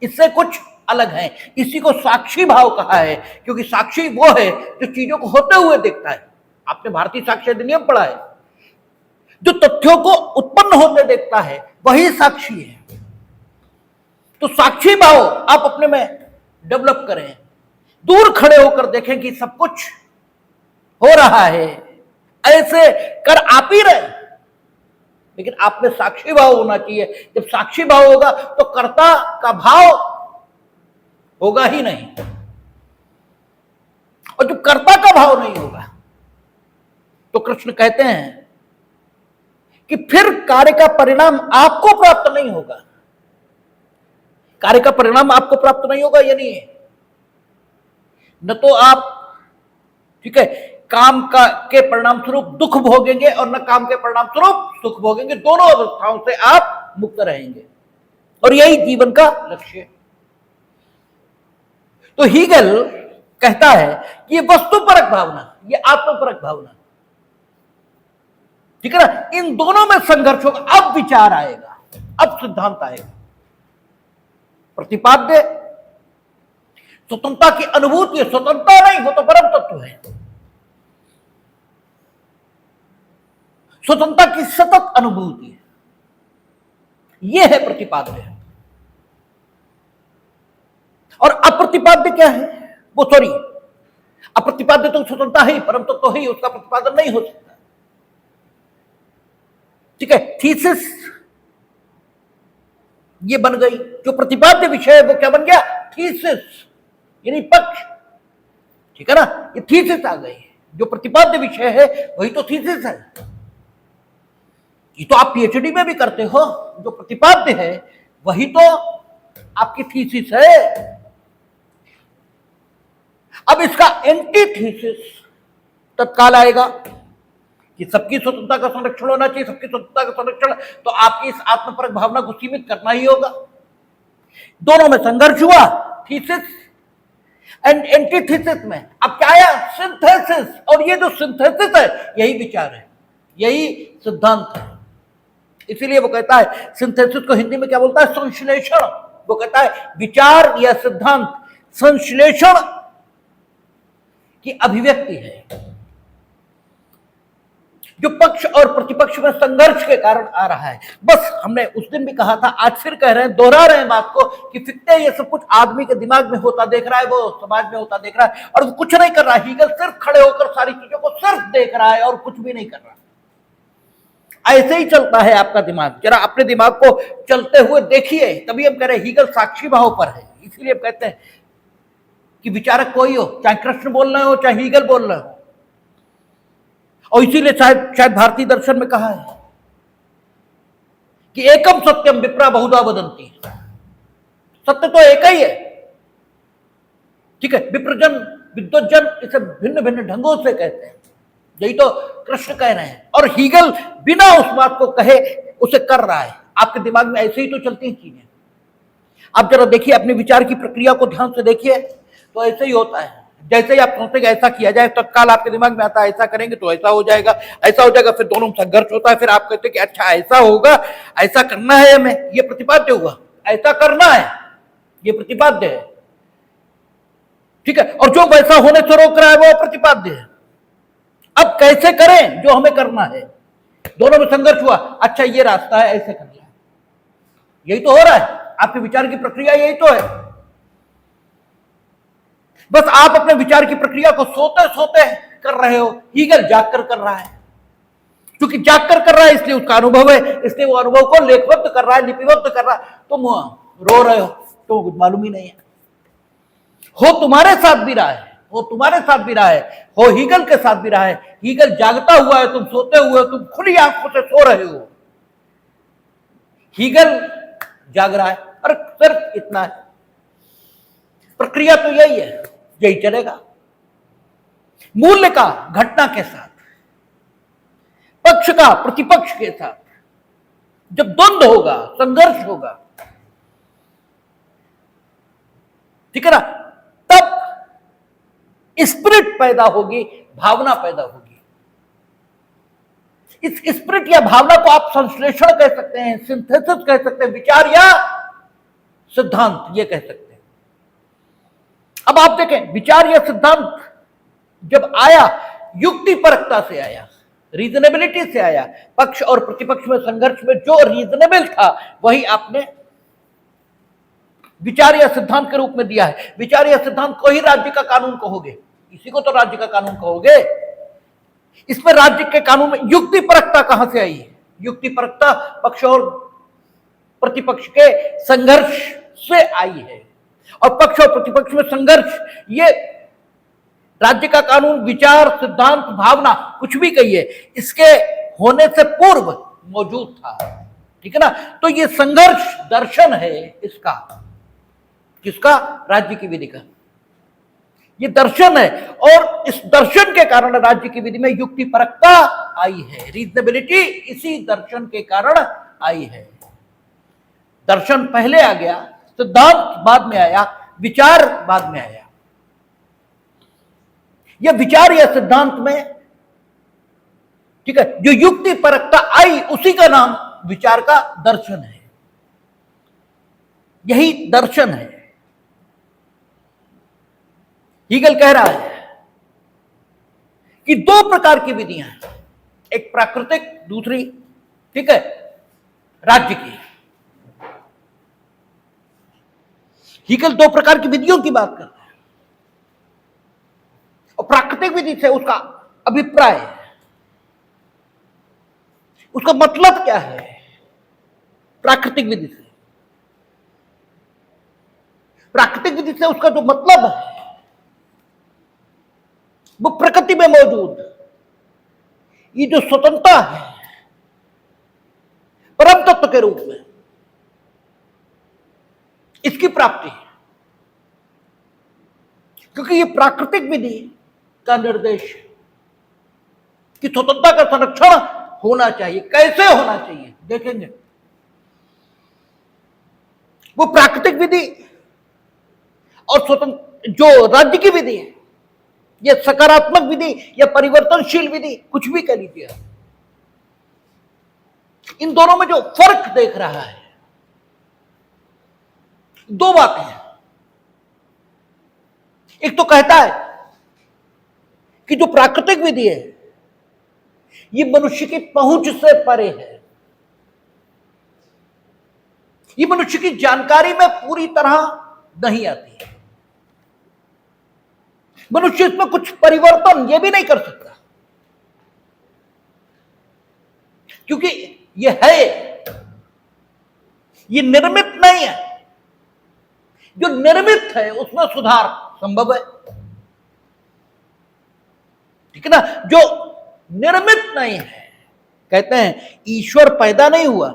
इससे कुछ अलग हैं। इसी को साक्षी भाव कहा है, क्योंकि साक्षी वो है जो चीजों को होते हुए देखता है। आपने भारतीय साक्ष्य अधिनियम पढ़ा है, जो तथ्यों को उत्पन्न होते देखता है वही साक्षी है। तो साक्षी भाव आप अपने में डेवलप करें, दूर खड़े होकर देखें कि सब कुछ हो रहा है, ऐसे कर आप ही रहे, लेकिन आप में साक्षी भाव होना चाहिए। जब साक्षी भाव होगा तो कर्ता का भाव होगा ही नहीं, और जब कर्ता का भाव नहीं होगा तो कृष्ण कहते हैं कि फिर कार्य का परिणाम आपको प्राप्त नहीं होगा। कार्य का परिणाम आपको प्राप्त नहीं होगा, यानी न तो आप, ठीक है, काम का के परिणाम स्वरूप दुख भोगेंगे और न काम के परिणाम स्वरूप सुख भोगेंगे। दोनों अवस्थाओं से आप मुक्त रहेंगे, और यही जीवन का लक्ष्य है। तो हीगल कहता है कि ये वस्तुपरक भावना, ये आत्मपरक भावना, ठीक है ना, इन दोनों में संघर्ष होगा। अब विचार आएगा, अब सिद्धांत आएगा। प्रतिपाद्य स्वतंत्रता की अनुभूति है, स्वतंत्रता नहीं, वो तो परम तत्व है। स्वतंत्रता की सतत अनुभूति है, यह है प्रतिपाद्य। और अप्रतिपाद्य क्या है? वो सॉरी, अप्रतिपाद्य तो स्वतंत्रता है, परम तत्व तो ही, उसका प्रतिपादन नहीं हो सकता। ठीक है, थीसिस ये बन गई, जो प्रतिपाद्य विषय है वो क्या बन गया? थीसिस, यानी पक्ष। ठीक है ना, ये थीसिस आ गई। जो प्रतिपाद्य विषय है वही तो थीसिस है। ये तो आप पीएचडी में भी करते हो, जो प्रतिपाद्य है वही तो आपकी थीसिस है। अब इसका एंटीथीसिस तत्काल आएगा कि सबकी स्वतंत्रता का संरक्षण होना चाहिए, सबकी स्वतंत्रता का संरक्षण, तो आपकी इस आत्मपरक भावना को सीमित करना ही होगा। दोनों में संघर्ष हुआ, थीसिस एंड एंटीथीसिस में। अब क्या आया? सिंथेसिस। और ये जो सिंथेसिस है यही विचार है, यही सिद्धांत है। इसीलिए वो कहता है, सिंथेसिस को हिंदी में क्या बोलता है? संश्लेषण। वो कहता है विचार या सिद्धांत संश्लेषण की अभिव्यक्ति है, जो पक्ष और प्रतिपक्ष में संघर्ष के कारण आ रहा है। बस हमने उस दिन भी कहा था, आज फिर कह रहे हैं, दोहरा रहे हैं बात को कि फिक्टे ये सब कुछ आदमी के दिमाग में होता देख रहा है, वो समाज में होता देख रहा है, और वो कुछ नहीं कर रहा है। हीगल सिर्फ खड़े होकर सारी चीजों को सिर्फ देख रहा है और कुछ भी नहीं कर रहा। ऐसे ही चलता है आपका दिमाग। जरा अपने दिमाग को चलते हुए देखिए, तभी हम कह रहे हैं हीगल साक्षी भाव पर है। इसीलिए हम कहते हैं कि विचारक कोई हो, चाहे कृष्ण बोल रहे हो चाहे हीगल बोल रहे हो। और इसीलिए शायद भारतीय दर्शन में कहा है कि एकम सत्यम विप्रा बहुधा वदंती। सत्य तो एक ही है, ठीक है। विप्रजन विद्वज्जन इसे भिन्न भिन्न ढंगों से कहते हैं, यही तो कृष्ण कह रहे हैं। और हीगल बिना उस बात को कहे उसे कर रहा है। आपके दिमाग में ऐसे ही तो चलती हैं चीजें। आप जरा देखिए, अपने विचार की प्रक्रिया को ध्यान से देखिए, तो ऐसे ही होता है। जैसे ही आप सोचते हैं ऐसा किया जाए, तत्काल आपके दिमाग में आता है ऐसा करेंगे तो ऐसा हो जाएगा, ऐसा हो जाएगा। फिर दोनों में संघर्ष होता है। फिर आप कहते हैं कि अच्छा ऐसा होगा, ऐसा करना है हमें, ये प्रतिपाद्य हुआ। ऐसा करना है, ये प्रतिपाद्य है, ठीक है। और जो वैसा होने से रोक रहा है वो प्रतिपाद्य है। अब कैसे करें जो हमें करना है? दोनों में संघर्ष हुआ। अच्छा ये रास्ता है, ऐसे करना है। यही तो हो रहा है, आपके विचार की प्रक्रिया यही तो है। बस आप अपने विचार की प्रक्रिया को सोते सोते कर रहे हो, हीगल जाग कर रहा है। क्योंकि जाग कर रहा है इसलिए उसका अनुभव है, इसलिए वो अनुभव को लेखबद्ध कर रहा है, लिपिबद्ध कर रहा है। तुम रो रहे हो, तो कुछ मालूम ही नहीं है। हो तुम्हारे साथ भी रहा है, वो तुम्हारे साथ भी रहा है, हो हीगल के साथ भी रहा है। हीगल जागता हुआ है, तुम सोते हुए, तुम खुली आंखों से सो रहे हो। हीगल जाग रहा है, और सिर्फ इतना है। प्रक्रिया तो यही है, यही चलेगा। मूल्य का घटना के साथ, पक्ष का प्रतिपक्ष के साथ जब द्वंद्व होगा, संघर्ष होगा, ठीक है ना, तब स्पिरिट पैदा होगी, भावना पैदा होगी। इस स्पिरिट या भावना को आप संश्लेषण कह सकते हैं, सिंथेसिस कह सकते हैं, विचार या सिद्धांत ये कह सकते हैं। अब आप देखें, विचार या सिद्धांत जब आया, युक्तिपरकता से आया, रीजनेबिलिटी से आया। पक्ष और प्रतिपक्ष में संघर्ष में जो रीजनेबल था वही आपने विचार या सिद्धांत के रूप में दिया है। विचार या सिद्धांत को ही राज्य का कानून कहोगे, इसी को तो राज्य का कानून कहोगे। इसमें राज्य के कानून में युक्तिपरकता कहां से आई है? युक्तिपरकता पक्ष और प्रतिपक्ष के संघर्ष से आई है। और पक्ष और प्रतिपक्ष में संघर्ष, ये राज्य का कानून, विचार, सिद्धांत, भावना, कुछ भी कहिए, इसके होने से पूर्व मौजूद था, ठीक है ना। तो ये संघर्ष दर्शन है इसका, किसका? राज्य की विधि का। ये दर्शन है, और इस दर्शन के कारण राज्य की विधि में युक्तिपरकता आई है, रीजनेबिलिटी इसी दर्शन के कारण आई है। दर्शन पहले आ गया, सिद्धांत बाद में आया, विचार बाद में आया। यह विचार या सिद्धांत में, ठीक है, जो युक्ति परकता आई उसी का नाम विचार का दर्शन है। यही दर्शन है। हीगल कह रहा है कि दो प्रकार की विधियां हैं, एक प्राकृतिक, दूसरी, ठीक है, राज्य की। हीगल दो प्रकार की विधियों की बात करता है और प्राकृतिक विधि से उसका अभिप्राय, उसका मतलब क्या है। प्राकृतिक विधि से, प्राकृतिक विधि से उसका जो मतलब है वो प्रकृति में मौजूद ये जो स्वतंत्रता है परम तत्व के रूप में, इसकी प्राप्ति है। क्योंकि ये प्राकृतिक विधि का निर्देश है कि स्वतंत्रता का संरक्षण होना चाहिए। कैसे होना चाहिए देखेंगे। वो प्राकृतिक विधि और स्वतंत्र जो राज्य की विधि है, ये सकारात्मक विधि या परिवर्तनशील विधि, कुछ भी कह लीजिए, इन दोनों में जो फर्क देख रहा है, दो बातें हैं। एक तो कहता है कि जो प्राकृतिक विधि है ये मनुष्य की पहुंच से परे है, ये मनुष्य की जानकारी में पूरी तरह नहीं आती है। मनुष्य इसमें कुछ परिवर्तन ये भी नहीं कर सकता, क्योंकि ये है, ये निर्मित नहीं है। जो निर्मित है उसमें सुधार संभव है, ठीक है ना। जो निर्मित नहीं है, कहते हैं ईश्वर पैदा नहीं हुआ,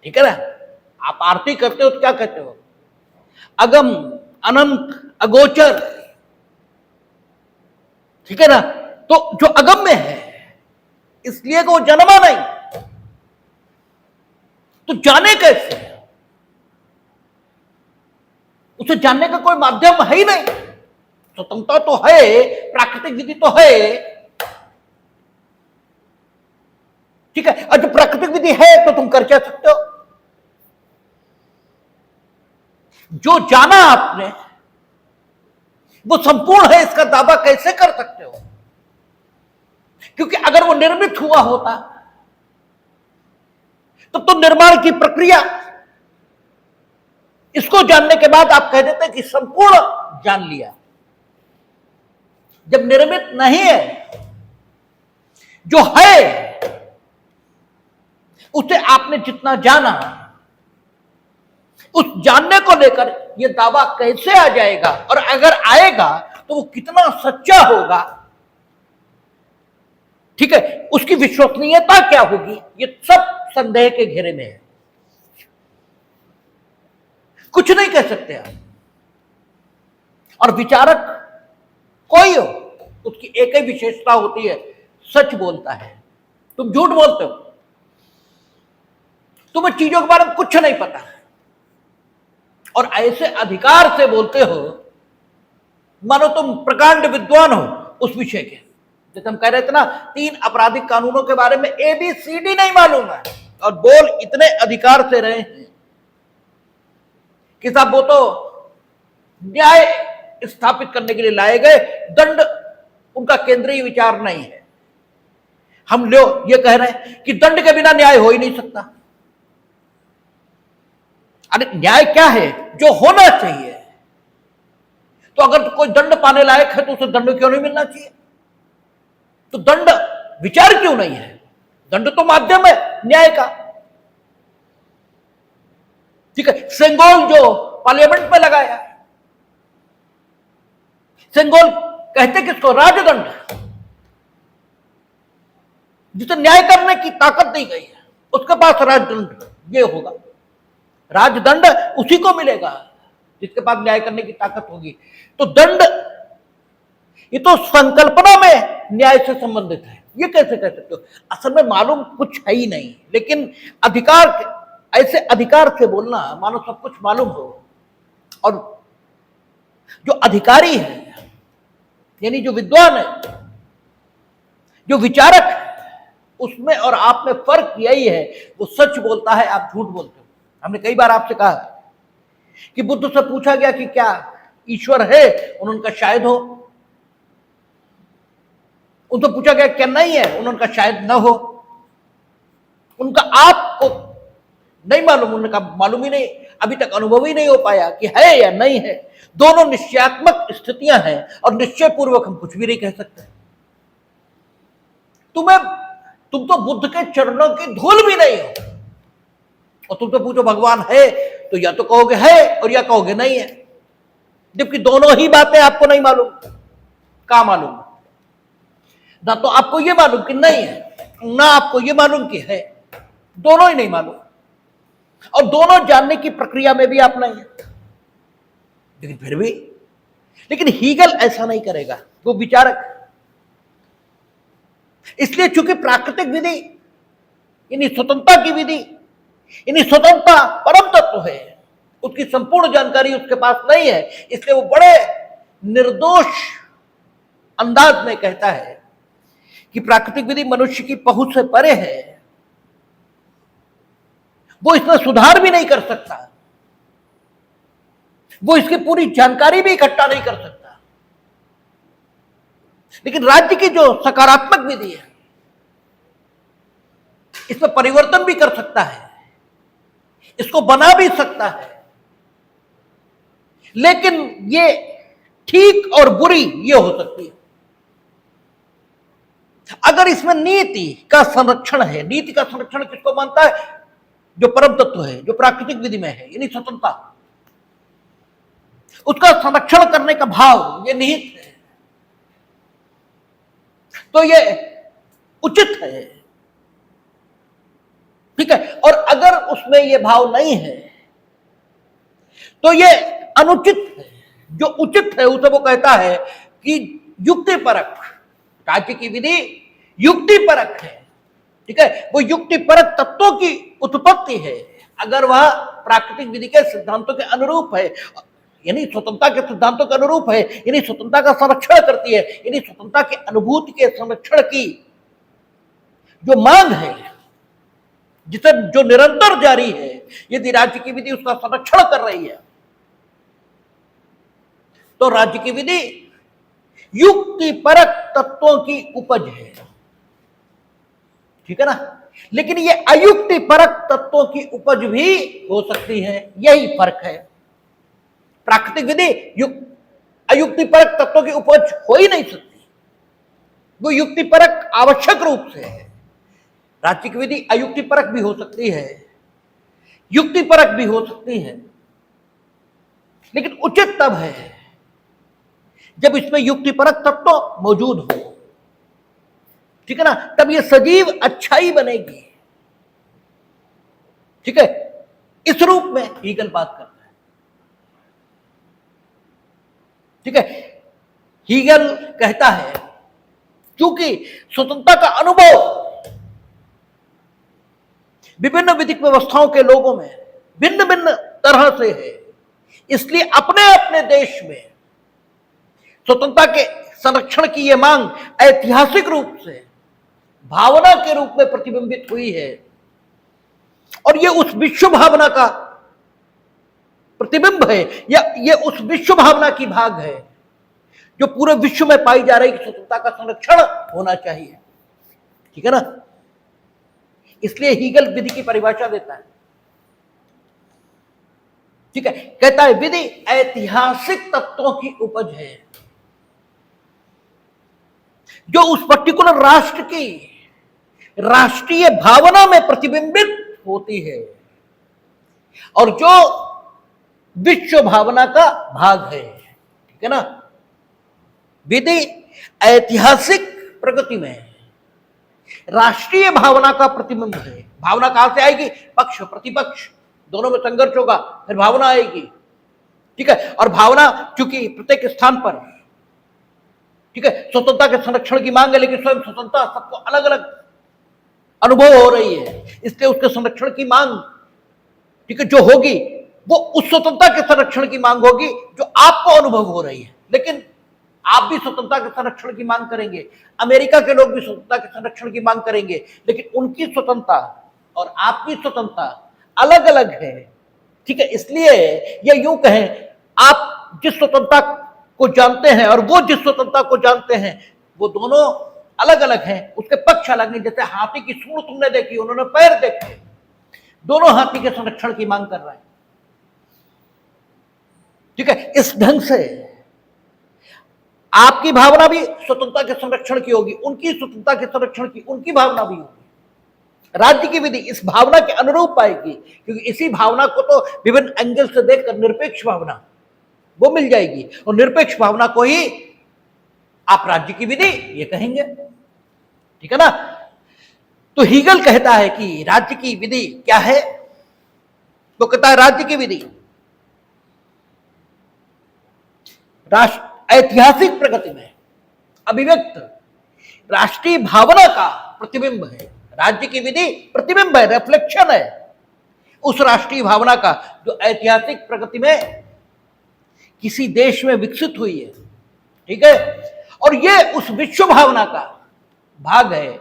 ठीक है ना। आप आरती करते हो तो क्या कहते हो, अगम अनंत अगोचर, ठीक है ना। तो जो अगम्य है इसलिए वो जन्मा नहीं, तो जाने कैसे, उसे जानने का कोई माध्यम है ही नहीं। स्वतंत्रता तो है, प्राकृतिक विधि तो है, ठीक है। और जो प्राकृतिक विधि है तो तुम कर क्या सकते हो। जो जाना आपने वो संपूर्ण है, इसका दावा कैसे कर सकते हो। क्योंकि अगर वो निर्मित हुआ होता तो निर्माण की प्रक्रिया, इसको जानने के बाद आप कह देते कि संपूर्ण जान लिया। जब निर्मित नहीं है, जो है उसे आपने जितना जाना, उस जानने को लेकर यह दावा कैसे आ जाएगा, और अगर आएगा तो वो कितना सच्चा होगा, ठीक है, उसकी विश्वसनीयता क्या होगी, ये सब संदेह के घेरे में है। कुछ नहीं कह सकते आप। और विचारक कोई हो, उसकी एक ही विशेषता होती है, सच बोलता है। तुम झूठ बोलते हो, तुम्हें चीजों के बारे में कुछ नहीं पता और ऐसे अधिकार से बोलते हो मानो तुम प्रकांड विद्वान हो उस विषय के। जैसे हम कह रहे थे ना, 3 आपराधिक कानूनों के बारे में ABCD नहीं मालूम है और बोल इतने अधिकार से रहे हैं कि साहब वो तो न्याय स्थापित करने के लिए लाए गए, दंड उनका केंद्रीय विचार नहीं है। हम लोग ये कह रहे हैं कि दंड के बिना न्याय हो ही नहीं सकता। अरे न्याय क्या है, जो होना चाहिए। तो अगर कोई दंड पाने लायक है तो उसे दंड क्यों नहीं मिलना चाहिए। तो दंड विचार क्यों नहीं है, दंड तो माध्यम है न्याय का, ठीक है। सेंगोल जो पार्लियामेंट में लगाया, सेंगोल कहते किसको, राजदंड, जिसे न्याय करने की ताकत दी गई है उसके पास राजदंड ये होगा। राजदंड उसी को मिलेगा जिसके पास न्याय करने की ताकत होगी। तो दंड ये तो संकल्पना में न्याय से संबंधित है, ये कैसे कह सकते हो। असल में मालूम कुछ है ही नहीं, लेकिन अधिकार, ऐसे अधिकार से बोलना मानो सब कुछ मालूम हो। और जो अधिकारी है यानी जो विद्वान है, जो विचारक है, उसमें और आप में फर्क यही है, वो सच बोलता है, आप झूठ बोलते हो। हमने कई बार आपसे कहा कि बुद्ध से पूछा गया कि क्या ईश्वर है, उन्होंने कहा शायद हो। उनसे पूछा गया क्या नहीं है, उन्होंने कहा शायद न हो। उनका आपको नहीं मालूम, उन्होंने कहा मालूम ही नहीं, अभी तक अनुभव ही नहीं हो पाया कि है या नहीं है। दोनों निश्चयात्मक स्थितियां हैं और निश्चय पूर्वक हम कुछ भी नहीं कह सकते। तुम तो बुद्ध के चरणों की धूल भी नहीं हो, और तुम तो पूछो भगवान है, तो या तो कहोगे है और या कहोगे नहीं है, जबकि दोनों ही बातें आपको नहीं मालूम। क्या मालूम? ना तो आपको ये मालूम कि नहीं है, ना आपको ये मालूम कि है, दोनों ही नहीं मालूम, और दोनों जानने की प्रक्रिया में भी आप नहीं है। लेकिन फिर भी, लेकिन हीगल ऐसा नहीं करेगा, वो विचारक। इसलिए चूंकि प्राकृतिक विधि यानी स्वतंत्रता की विधि, यानी स्वतंत्रता परम तत्व है, उसकी संपूर्ण जानकारी उसके पास नहीं है, इसलिए वो बड़े निर्दोष अंदाज में कहता है कि प्राकृतिक विधि मनुष्य की पहुंच से परे है, वो इसमें सुधार भी नहीं कर सकता, वो इसकी पूरी जानकारी भी इकट्ठा नहीं कर सकता। लेकिन राज्य की जो सकारात्मक विधि है, इसमें परिवर्तन भी कर सकता है, इसको बना भी सकता है। लेकिन ये ठीक और बुरी ये हो सकती है अगर इसमें नीति का संरक्षण है। नीति का संरक्षण किसको मानता है? जो परम तत्व है, जो प्राकृतिक विधि में है, यानी स्वतंत्रता, उसका संरक्षण करने का भाव ये निहित है, तो ये उचित है, ठीक है। और अगर उसमें ये भाव नहीं है तो ये अनुचित है। जो उचित है उसे वो कहता है कि युक्तिपरक, राज्य की विधि युक्तिपरक है, ठीक है। वो युक्तिपरक तत्वों की उत्पत्ति है अगर वह प्राकृतिक विधि के सिद्धांतों के अनुरूप है, यानी स्वतंत्रता के सिद्धांतों के अनुरूप है, यानी स्वतंत्रता का संरक्षण करती है, यानी स्वतंत्रता के अनुभूति के संरक्षण की जो मांग है, जिसे जो निरंतर जारी है, यदि राज्य की विधि उसका संरक्षण कर रही है तो राज्य की विधि युक्तिपरक तत्वों की उपज है, ठीक है ना। लेकिन ये अयुक्तिपरक तत्वों की उपज भी हो सकती है, यही फर्क है। प्राकृतिक विधि अयुक्तिपरक तत्वों की उपज हो ही नहीं सकती, वो युक्तिपरक आवश्यक रूप से है। राज्य की विधि अयुक्तिपरक भी हो सकती है, युक्तिपरक भी हो सकती है, लेकिन उचित तब है जब इसमें युक्तिपरक तत्व मौजूद हो, ठीक है ना। तब ये सजीव अच्छाई बनेगी, ठीक है। इस रूप में हीगल बात करता है, ठीक है। हीगल कहता है क्योंकि स्वतंत्रता का अनुभव विभिन्न विधिक व्यवस्थाओं के लोगों में भिन्न भिन्न तरह से है, इसलिए अपने अपने देश में स्वतंत्रता के संरक्षण की यह मांग ऐतिहासिक रूप से भावना के रूप में प्रतिबिंबित हुई है, और यह उस विश्व भावना का प्रतिबिंब है, या यह उस विश्व भावना की भाग है जो पूरे विश्व में पाई जा रही स्वतंत्रता का संरक्षण होना चाहिए, ठीक है ना। इसलिए हीगल विधि की परिभाषा देता है, ठीक है। कहता है विधि ऐतिहासिक तत्वों की उपज है जो उस पर्टिकुलर राष्ट्र की राष्ट्रीय भावना में प्रतिबिंबित होती है और जो विश्व भावना का भाग है, ठीक है ना। विधि ऐतिहासिक प्रगति में राष्ट्रीय भावना का प्रतिबिंब है। भावना कहां से आएगी? पक्ष प्रतिपक्ष दोनों में संघर्ष होगा, फिर भावना आएगी, ठीक है। और भावना चूंकि प्रत्येक स्थान पर, ठीक है, स्वतंत्रता के संरक्षण की मांग है, लेकिन स्वयं स्वतंत्रता सबको अलग अलग अनुभव हो रही है, इसलिए उसके संरक्षण की मांग, ठीक है, जो होगी वो उस स्वतंत्रता के संरक्षण की मांग होगी जो आपको अनुभव हो रही है। लेकिन आप भी स्वतंत्रता के संरक्षण की मांग करेंगे, अमेरिका के लोग भी स्वतंत्रता के संरक्षण की मांग करेंगे, लेकिन उनकी स्वतंत्रता और आपकी स्वतंत्रता अलग अलग है। ठीक है, इसलिए ये यूं कहें, आप जिस स्वतंत्रता को जानते हैं और वो जिस स्वतंत्रता को जानते हैं, वो दोनों अलग अलग हैं, उसके पक्ष अलग हैं। जैसे हाथी की सूंड तुमने देखी, उन्होंने पैर देखे, दोनों हाथी के संरक्षण की मांग कर रहे हैं। ठीक है, इस ढंग से आपकी भावना भी स्वतंत्रता के संरक्षण की होगी, उनकी स्वतंत्रता के संरक्षण की उनकी भावना भी होगी। राज्य की विधि इस भावना के अनुरूप आएगी, क्योंकि इसी भावना को तो विभिन्न एंगल से देखकर निरपेक्ष भावना वो मिल जाएगी, और निरपेक्ष भावना को ही आप राज्य की विधि ये कहेंगे। ठीक है ना। तो हीगल कहता है कि राज्य की विधि क्या है, तो कहता है राज्य की विधि राष्ट्र ऐतिहासिक प्रगति में अभिव्यक्त राष्ट्रीय भावना का प्रतिबिंब है। राज्य की विधि प्रतिबिंब है, रिफ्लेक्शन है उस राष्ट्रीय भावना का जो ऐतिहासिक प्रगति में किसी देश में विकसित हुई है। ठीक है, और ये उस विश्व भावना का भाग है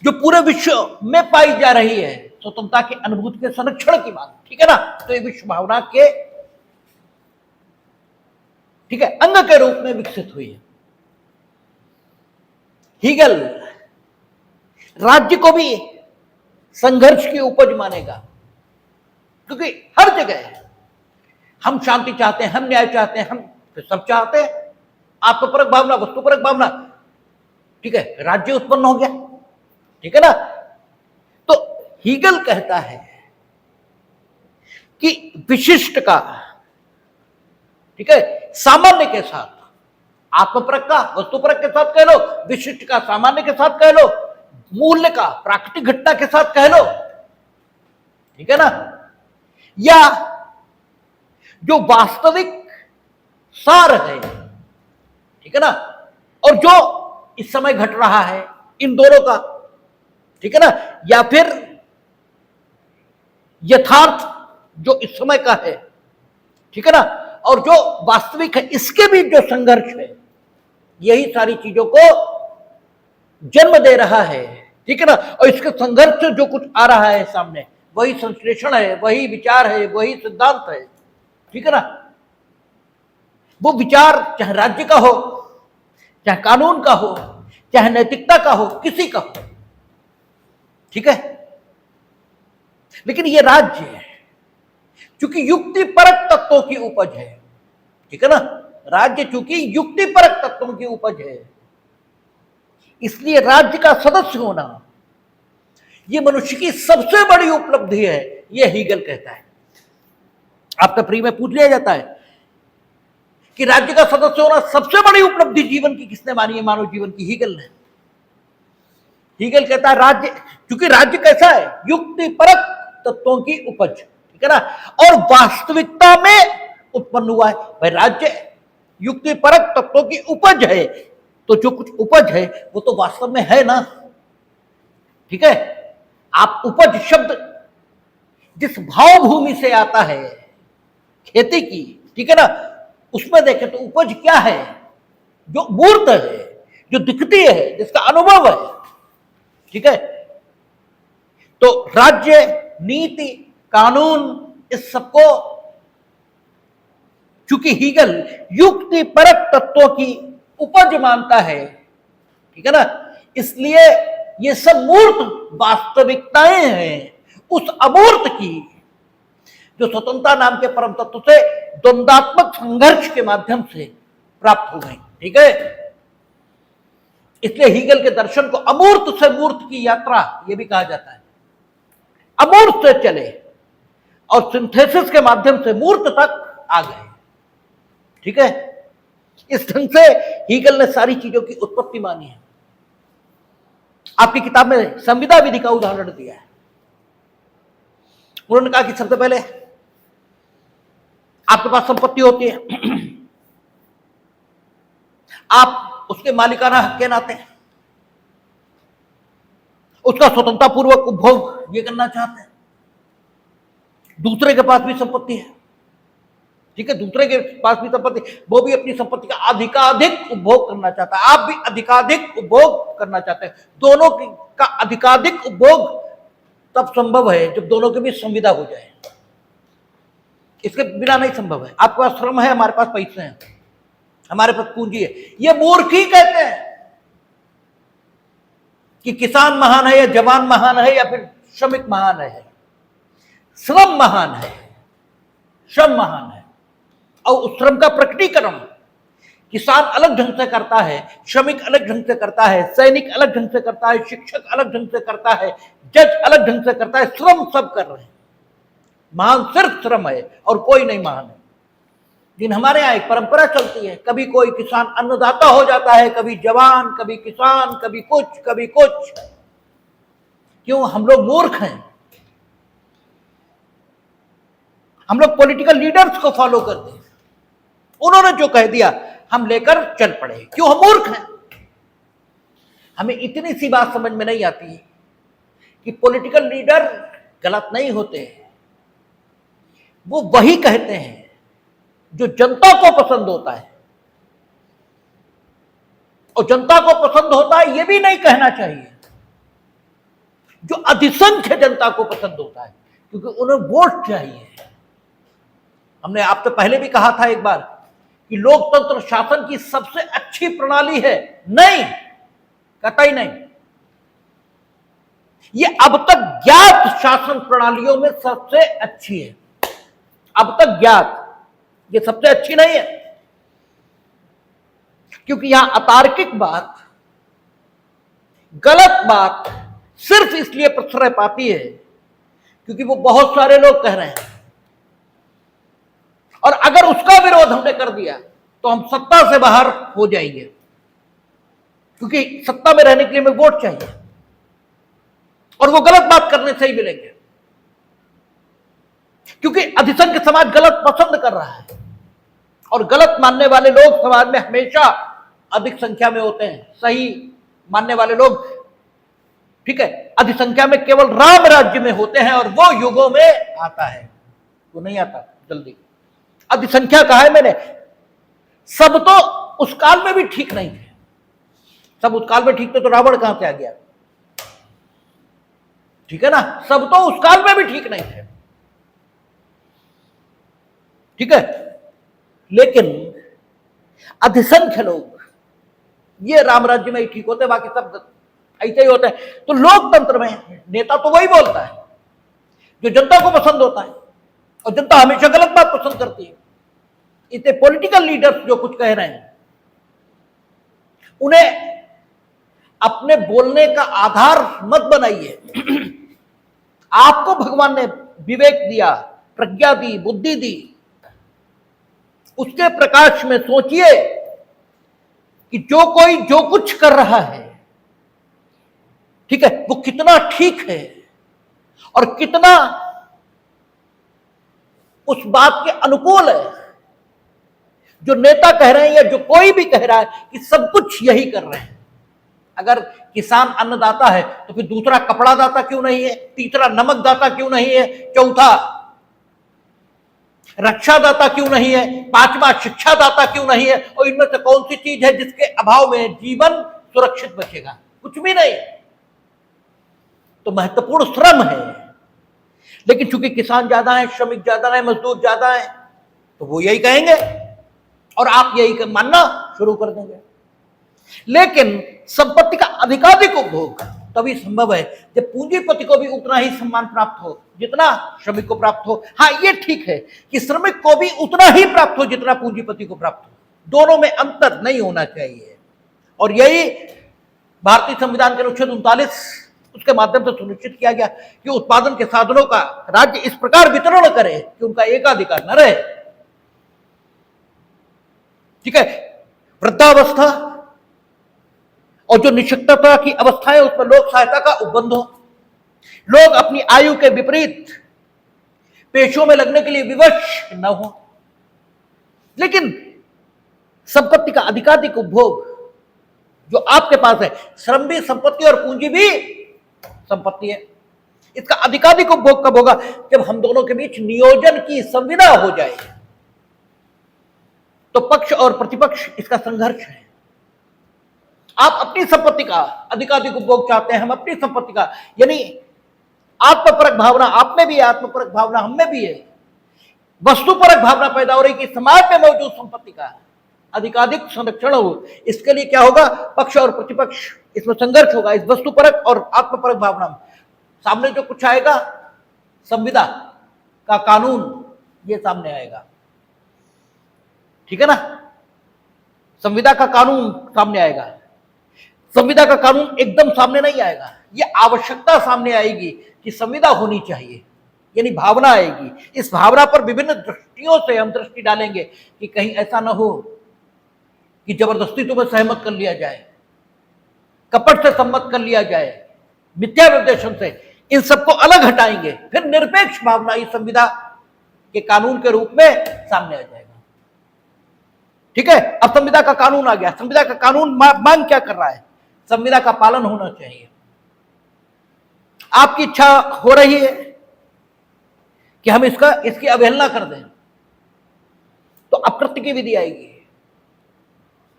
जो पूरे विश्व में पाई जा रही है, स्वतंत्रता के अनुभूति के संरक्षण की मांग। ठीक है ना। तो ये विश्व भावना के ठीक है अंग के रूप में विकसित हुई है। हीगल राज्य को भी संघर्ष की उपज मानेगा, क्योंकि हर जगह हम शांति चाहते हैं, हम न्याय चाहते हैं, हम सब चाहते हैं, आत्मपरक भावना, वस्तुपरक भावना। ठीक है, राज्य उत्पन्न हो गया। ठीक है ना। तो हीगल कहता है कि विशिष्ट का, ठीक है, सामान्य के साथ, आत्मपरक का वस्तुपरक के साथ कह लो, विशिष्ट का सामान्य के साथ कह लो, मूल्य का प्राकृतिक घटना के साथ कह लो। ठीक है ना। या जो वास्तविक सार है, ठीक है ना, और जो इस समय घट रहा है, इन दोनों का। ठीक है ना। या फिर यथार्थ जो इस समय का है, ठीक है ना, और जो वास्तविक है, इसके बीच जो संघर्ष है, यही सारी चीजों को जन्म दे रहा है। ठीक है ना। और इसके संघर्ष से जो कुछ आ रहा है सामने, वही संश्लेषण है, वही विचार है, वही सिद्धांत है। ठीक है ना। वो विचार चाहे राज्य का हो, चाहे कानून का हो, चाहे नैतिकता का हो, किसी का हो। ठीक है। लेकिन ये राज्य है चूंकि युक्तिपरक तत्वों की उपज है। ठीक है ना। राज्य चूंकि युक्तिपरक तत्वों की उपज है, इसलिए राज्य का सदस्य होना यह मनुष्य की सबसे बड़ी उपलब्धि है, यह हीगल कहता है। आपका प्री में पूछ लिया जाता है कि राज्य का सदस्य होना सबसे बड़ी उपलब्धि जीवन की किसने मानी है, मानव जीवन की? हीगल ने। हीगल कहता है राज्य, क्योंकि राज्य कैसा है, युक्तिपरक तत्वों की उपज। ठीक है ना। और वास्तविकता में उत्पन्न हुआ है। भाई राज्य युक्तिपरक तत्वों की उपज है, तो जो कुछ उपज है वो तो वास्तव में है ना। ठीक है। आप उपज शब्द जिस भाव भूमि से आता है, खेती की, ठीक है ना, उसमें देखें तो उपज क्या है, जो मूर्त है, जो दिखती है, जिसका अनुभव है। ठीक है। तो राज्य, नीति, कानून, इस सबको चूंकि हीगल युक्तिपरक तत्वों की उपज मानता है, ठीक है ना, इसलिए ये सब मूर्त वास्तविकताएं हैं उस अमूर्त की, जो स्वतंत्रता नाम के परम तत्व से द्वंद्वात्मक संघर्ष के माध्यम से प्राप्त हो गई। ठीक है। इसलिए हीगल के दर्शन को अमूर्त से मूर्त की यात्रा यह भी कहा जाता है। अमूर्त से चले और सिंथेसिस के माध्यम से मूर्त तक आ गए। ठीक है। इस ढंग से हीगल ने सारी चीजों की उत्पत्ति मानी है। आपकी किताब में संविदा विधि का उदाहरण दिया है। उन्होंने कहा कि सबसे पहले आपके पास संपत्ति होती है, आप उसके मालिकाना हक के नाते उसका स्वतंत्रता पूर्वक उपभोग ये करना चाहते हैं। दूसरे के पास भी संपत्ति है, ठीक है, दूसरे के पास भी संपत्ति, वो भी अपनी संपत्ति का अधिकाधिक उपभोग करना चाहता है, आप भी अधिकाधिक उपभोग करना चाहते हैं। दोनों का अधिकाधिक उपभोग तब संभव है जब दोनों के बीच संविदा हो जाए, इसके बिना नहीं संभव है। आपके पास श्रम है, हमारे पास पैसे हैं, हमारे पास पूंजी है। ये मूर्खी कहते हैं कि किसान महान है या जवान महान है या फिर श्रमिक महान है। श्रम महान है, श्रम महान है, और उस श्रम का प्रकटीकरण किसान अलग ढंग से करता है, श्रमिक अलग ढंग से करता है, सैनिक अलग ढंग से करता है, शिक्षक अलग ढंग से करता है, जज अलग ढंग से करता है। श्रम सब कर रहे हैं, महान सिर्फ श्रम है और कोई नहीं महान है। जिन हमारे यहाँ एक परंपरा चलती है, कभी कोई किसान अन्नदाता हो जाता है, कभी जवान, कभी किसान, कभी कुछ कभी कुछ। क्यों? हम लोग मूर्ख हैं, हम लोग पॉलिटिकल लीडर्स को फॉलो करते हैं, उन्होंने जो कह दिया हम लेकर चल पड़े। क्यों? हम मूर्ख हैं। हमें इतनी सी बात समझ में नहीं आती कि पॉलिटिकल लीडर गलत नहीं होते, वो वही कहते हैं जो जनता को पसंद होता है, और जनता को पसंद होता है ये भी नहीं कहना चाहिए जो अधिसंख्य जनता को पसंद होता है, क्योंकि उन्हें वोट चाहिए। हमने आपसे पहले भी कहा था एक बार कि लोकतंत्र शासन की सबसे अच्छी प्रणाली है। नहीं, कतई नहीं। ये अब तक ज्ञात शासन प्रणालियों में सबसे अच्छी है, अब तक ज्ञात, ये सबसे अच्छी नहीं है। क्योंकि यहां अतार्किक बात, गलत बात सिर्फ इसलिए प्रश्रय पाती है क्योंकि वो बहुत सारे लोग कह रहे हैं, और अगर उसका विरोध हमने कर दिया तो हम सत्ता से बाहर हो जाएंगे, क्योंकि सत्ता में रहने के लिए हमें वोट चाहिए, और वो गलत बात करने से ही मिलेंगे, क्योंकि अधिसंख्य समाज गलत पसंद कर रहा है, और गलत मानने वाले लोग समाज में हमेशा अधिक संख्या में होते हैं। सही मानने वाले लोग, ठीक है, अधिसंख्या में केवल राम राज्य में होते हैं, और वो युगों में आता है, वो नहीं आता जल्दी। अधिसंख्या कहा है मैंने, सब तो उस काल में भी ठीक नहीं थे, सब उस काल में ठीक थे तो रावण कहां से आ गया? ठीक है ना, सब तो उस काल में भी ठीक नहीं थे, ठीक है, लेकिन अधिसंख्य लोग ये राम राज्य में ही ठीक होते, बाकी सब ऐसे ही होते हैं। तो लोकतंत्र में नेता तो वही बोलता है जो जनता को पसंद होता है, और जनता हमेशा गलत बात पसंद करती है। इतने पॉलिटिकल लीडर्स जो कुछ कह रहे हैं, उन्हें अपने बोलने का आधार मत बनाइए। आपको भगवान ने विवेक दिया, प्रज्ञा दी, बुद्धि दी, उसके प्रकाश में सोचिए कि जो कोई जो कुछ कर रहा है, ठीक है, वो कितना ठीक है और कितना उस बात के अनुकूल है जो नेता कह रहे हैं या जो कोई भी कह रहा है कि सब कुछ यही कर रहे हैं। अगर किसान अन्नदाता है तो फिर दूसरा कपड़ा दाता क्यों नहीं है? तीसरा नमक दाता क्यों नहीं है? चौथा रक्षा दाता क्यों नहीं है? पांचवा शिक्षा दाता क्यों नहीं है? और इनमें से कौन सी चीज है जिसके अभाव में जीवन सुरक्षित बचेगा? कुछ भी नहीं। तो महत्वपूर्ण श्रम है, लेकिन चूंकि किसान ज्यादा है, श्रमिक ज्यादा है, मजदूर ज्यादा है, तो वो यही कहेंगे और आप यही मानना शुरू कर देंगे। लेकिन संपत्ति का अधिकाधिक उपभोग तभी संभव है जब पूंजीपति को भी उतना ही सम्मान प्राप्त हो जितना श्रमिक को प्राप्त हो। हाँ, ये ठीक है कि श्रमिक को भी उतना ही प्राप्त हो जितना पूंजीपति को प्राप्त हो, दोनों में अंतर नहीं होना चाहिए। और यही भारतीय संविधान के अनुच्छेद 39 उसके माध्यम से सुनिश्चित किया गया कि उत्पादन के साधनों का राज्य इस प्रकार वितरण करे कि उनका एकाधिकार न रहे। ठीक है, वृद्धावस्था और जो निशक्तता की अवस्थाएं, उसमें लोक सहायता का उपबंध हो, लोग अपनी आयु के विपरीत पेशों में लगने के लिए विवश न हो। लेकिन संपत्ति का अधिकाधिक उपभोग जो आपके पास है, श्रम भी संपत्ति और पूंजी भी संपत्ति है, इसका अधिकाधिक उपभोग कब होगा? जब हम दोनों के बीच नियोजन की संविदा हो जाए। तो पक्ष और प्रतिपक्ष इसका संघर्ष है। आप अपनी संपत्ति का अधिकाधिक उपभोग चाहते हैं, हम अपनी संपत्ति का, यानी आत्मपरक भावना आप में भी है, आत्मपरक भावना हम में भी है, वस्तुपरक भावना पैदा हो रही कि समाज में मौजूद संपत्ति का अधिकाधिक संरक्षण हो। इसके लिए क्या होगा, पक्ष और प्रतिपक्ष इसमें संघर्ष होगा, इस वस्तुपरक और आत्मपरक भावना में। सामने जो कुछ आएगा, संविदा का कानून ये सामने आएगा, ठीक है ना, संविदा का कानून सामने आएगा। संविदा का कानून एकदम सामने नहीं आएगा, ये आवश्यकता सामने आएगी कि संविदा होनी चाहिए, यानी भावना आएगी। इस भावना पर विभिन्न दृष्टियों से हम दृष्टि डालेंगे कि कहीं ऐसा ना हो कि जबरदस्ती तुम्हें सहमत कर लिया जाए, कपट से सम्मत कर लिया जाए, मिथ्या निर्देशन से, इन सबको अलग हटाएंगे, फिर निरपेक्ष भावना इस संविदा के कानून के रूप में सामने आ जाएगा। ठीक है, अब संविदा का कानून आ गया। संविदा का कानून मांग क्या कर रहा है, संविदा का पालन होना चाहिए। आपकी इच्छा हो रही है कि हम इसकी अवहेलना कर दें, तो अपकृत्य की विधि आएगी।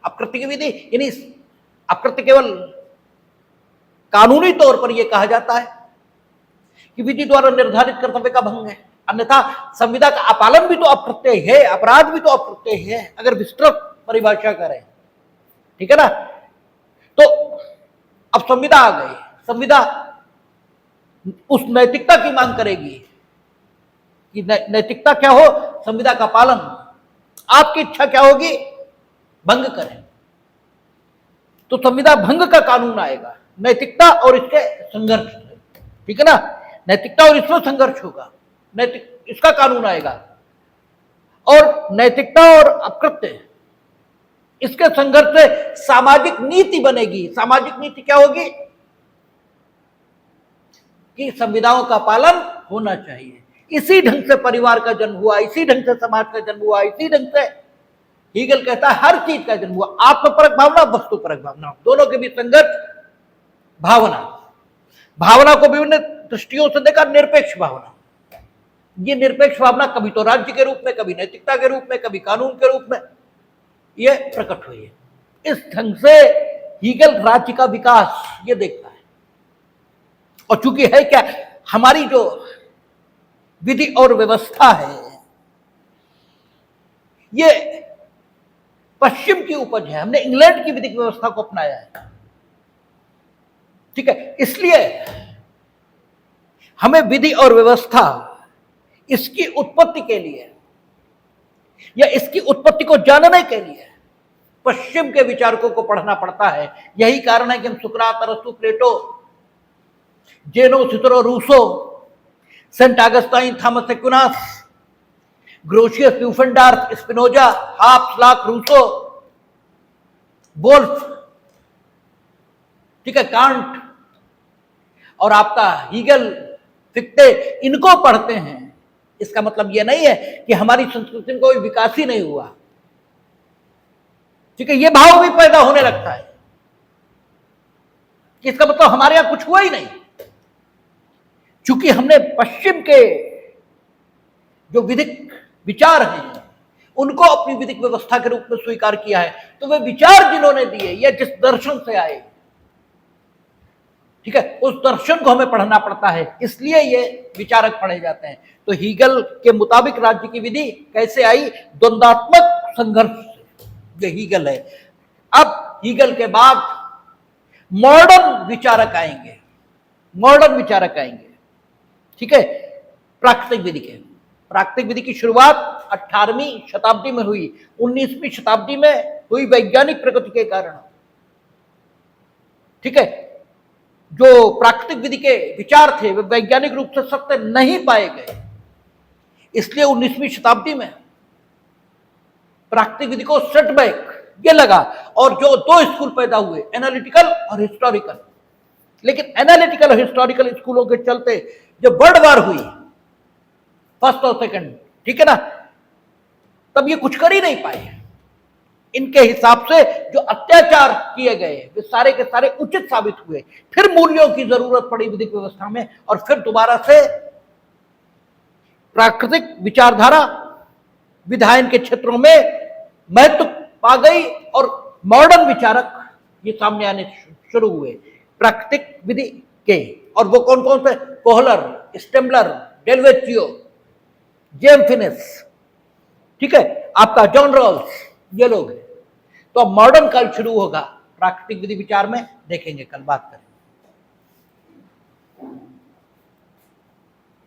अपकृत्य की विधि यानी अपकृत्य केवल कानूनी तौर पर यह कहा जाता है कि विधि द्वारा निर्धारित कर्तव्य का भंग है, अन्यथा संविदा का अपालन भी तो अप्रत्यय है, अपराध भी तो अप्रत्यय है, अगर विस्तृत परिभाषा करें, ठीक है ना। तो अब संविदा आ गई, संविदा उस नैतिकता की मांग करेगी कि नैतिकता क्या हो, संविदा का पालन। आपकी इच्छा क्या होगी, भंग करें, तो संविदा भंग का कानून आएगा, नैतिकता और इसके संघर्ष, ठीक है ना, नैतिकता और इसमें संघर्ष होगा, नैतिक इसका कानून आएगा। और नैतिकता और अपकृत्य इसके संघर्ष से सामाजिक नीति बनेगी। सामाजिक नीति क्या होगी कि संविधाओं का पालन होना चाहिए। इसी ढंग से परिवार का जन्म हुआ, इसी ढंग से समाज का जन्म हुआ, इसी ढंग से हीगल कहता है हर चीज का जन्म हुआ। आत्मपरक भावना, वस्तुपरक भावना, दोनों के बीच संघर्ष। भावना, भावना को विभिन्न दृष्टियों से देखा, निरपेक्ष भावना। ये निरपेक्ष भावना कभी तो राज्य के रूप में, कभी नैतिकता के रूप में, कभी कानून के रूप में ये प्रकट हुई है। इस ढंग से हीगल राज्य का विकास ये देखता है। और चूंकि है क्या, हमारी जो विधि और व्यवस्था है ये पश्चिम की उपज है, हमने इंग्लैंड की विधिक व्यवस्था को अपनाया है, ठीक है। इसलिए हमें विधि और व्यवस्था इसकी उत्पत्ति के लिए या इसकी उत्पत्ति को जानने के लिए पश्चिम के विचारकों को पढ़ना पड़ता है। यही कारण है कि हम सुकरात, अरस्तु, Plato, Zeno, Cicero, Rousseau, Saint Augustine, Thomas Aquinas, Grotius, Pufendorf, Spinoza, Hobbes, Locke, Rousseau, Wolff, ठीक है, कांट और आपका हीगल, फिक्टे, इनको पढ़ते हैं। इसका मतलब यह नहीं है कि हमारी संस्कृति में कोई विकास ही नहीं हुआ, ठीक है। यह भाव भी पैदा होने लगता है कि इसका मतलब हमारे यहां कुछ हुआ ही नहीं, चूंकि हमने पश्चिम के जो विधिक विचार हैं उनको अपनी विधिक व्यवस्था के रूप में स्वीकार किया है। तो वे विचार जिन्होंने दिए या जिस दर्शन से आए, ठीक है, उस दर्शन को हमें पढ़ना पड़ता है, इसलिए ये विचारक पढ़े जाते हैं। तो हीगल के मुताबिक राज्य की विधि कैसे आई, द्वंद्वात्मक संघर्ष से, ये हीगल है। अब हीगल के बाद मॉडर्न विचारक आएंगे, मॉडर्न विचारक आएंगे, ठीक है। प्राकृतिक विधि के, प्राकृतिक विधि की शुरुआत 18वीं शताब्दी में हुई, 19वीं शताब्दी में हुई वैज्ञानिक प्रगति के कारण, ठीक है। जो प्राकृतिक विधि के विचार थे वे वैज्ञानिक रूप से सत्य नहीं पाए गए, इसलिए 19वीं शताब्दी में प्राकृतिक विधि को सेटबैक ये लगा और जो दो स्कूल पैदा हुए, एनालिटिकल और हिस्टोरिकल। लेकिन एनालिटिकल और हिस्टोरिकल स्कूलों के चलते जब वर्ल्ड वॉर हुई, फर्स्ट और सेकंड, ठीक है ना, तब ये कुछ कर ही नहीं पाए। इनके हिसाब से जो अत्याचार किए गए वे सारे के सारे उचित साबित हुए। फिर मूल्यों की जरूरत पड़ी विधिक व्यवस्था में, और फिर दोबारा से प्राकृतिक विचारधारा विधायन के क्षेत्रों में महत्व पा गई और मॉडर्न विचारक ये सामने आने शुरू हुए प्राकृतिक विधि के। और वो कौन कौन से? कोहलर, स्टेमलर, डेल्वेचियो, जेम फिनिस, ठीक है, आपका जॉन रॉल्स, ये लोग हैं। तो अब मॉडर्न काल शुरू होगा प्राकृतिक विधि विचार में, देखेंगे, कल बात करें।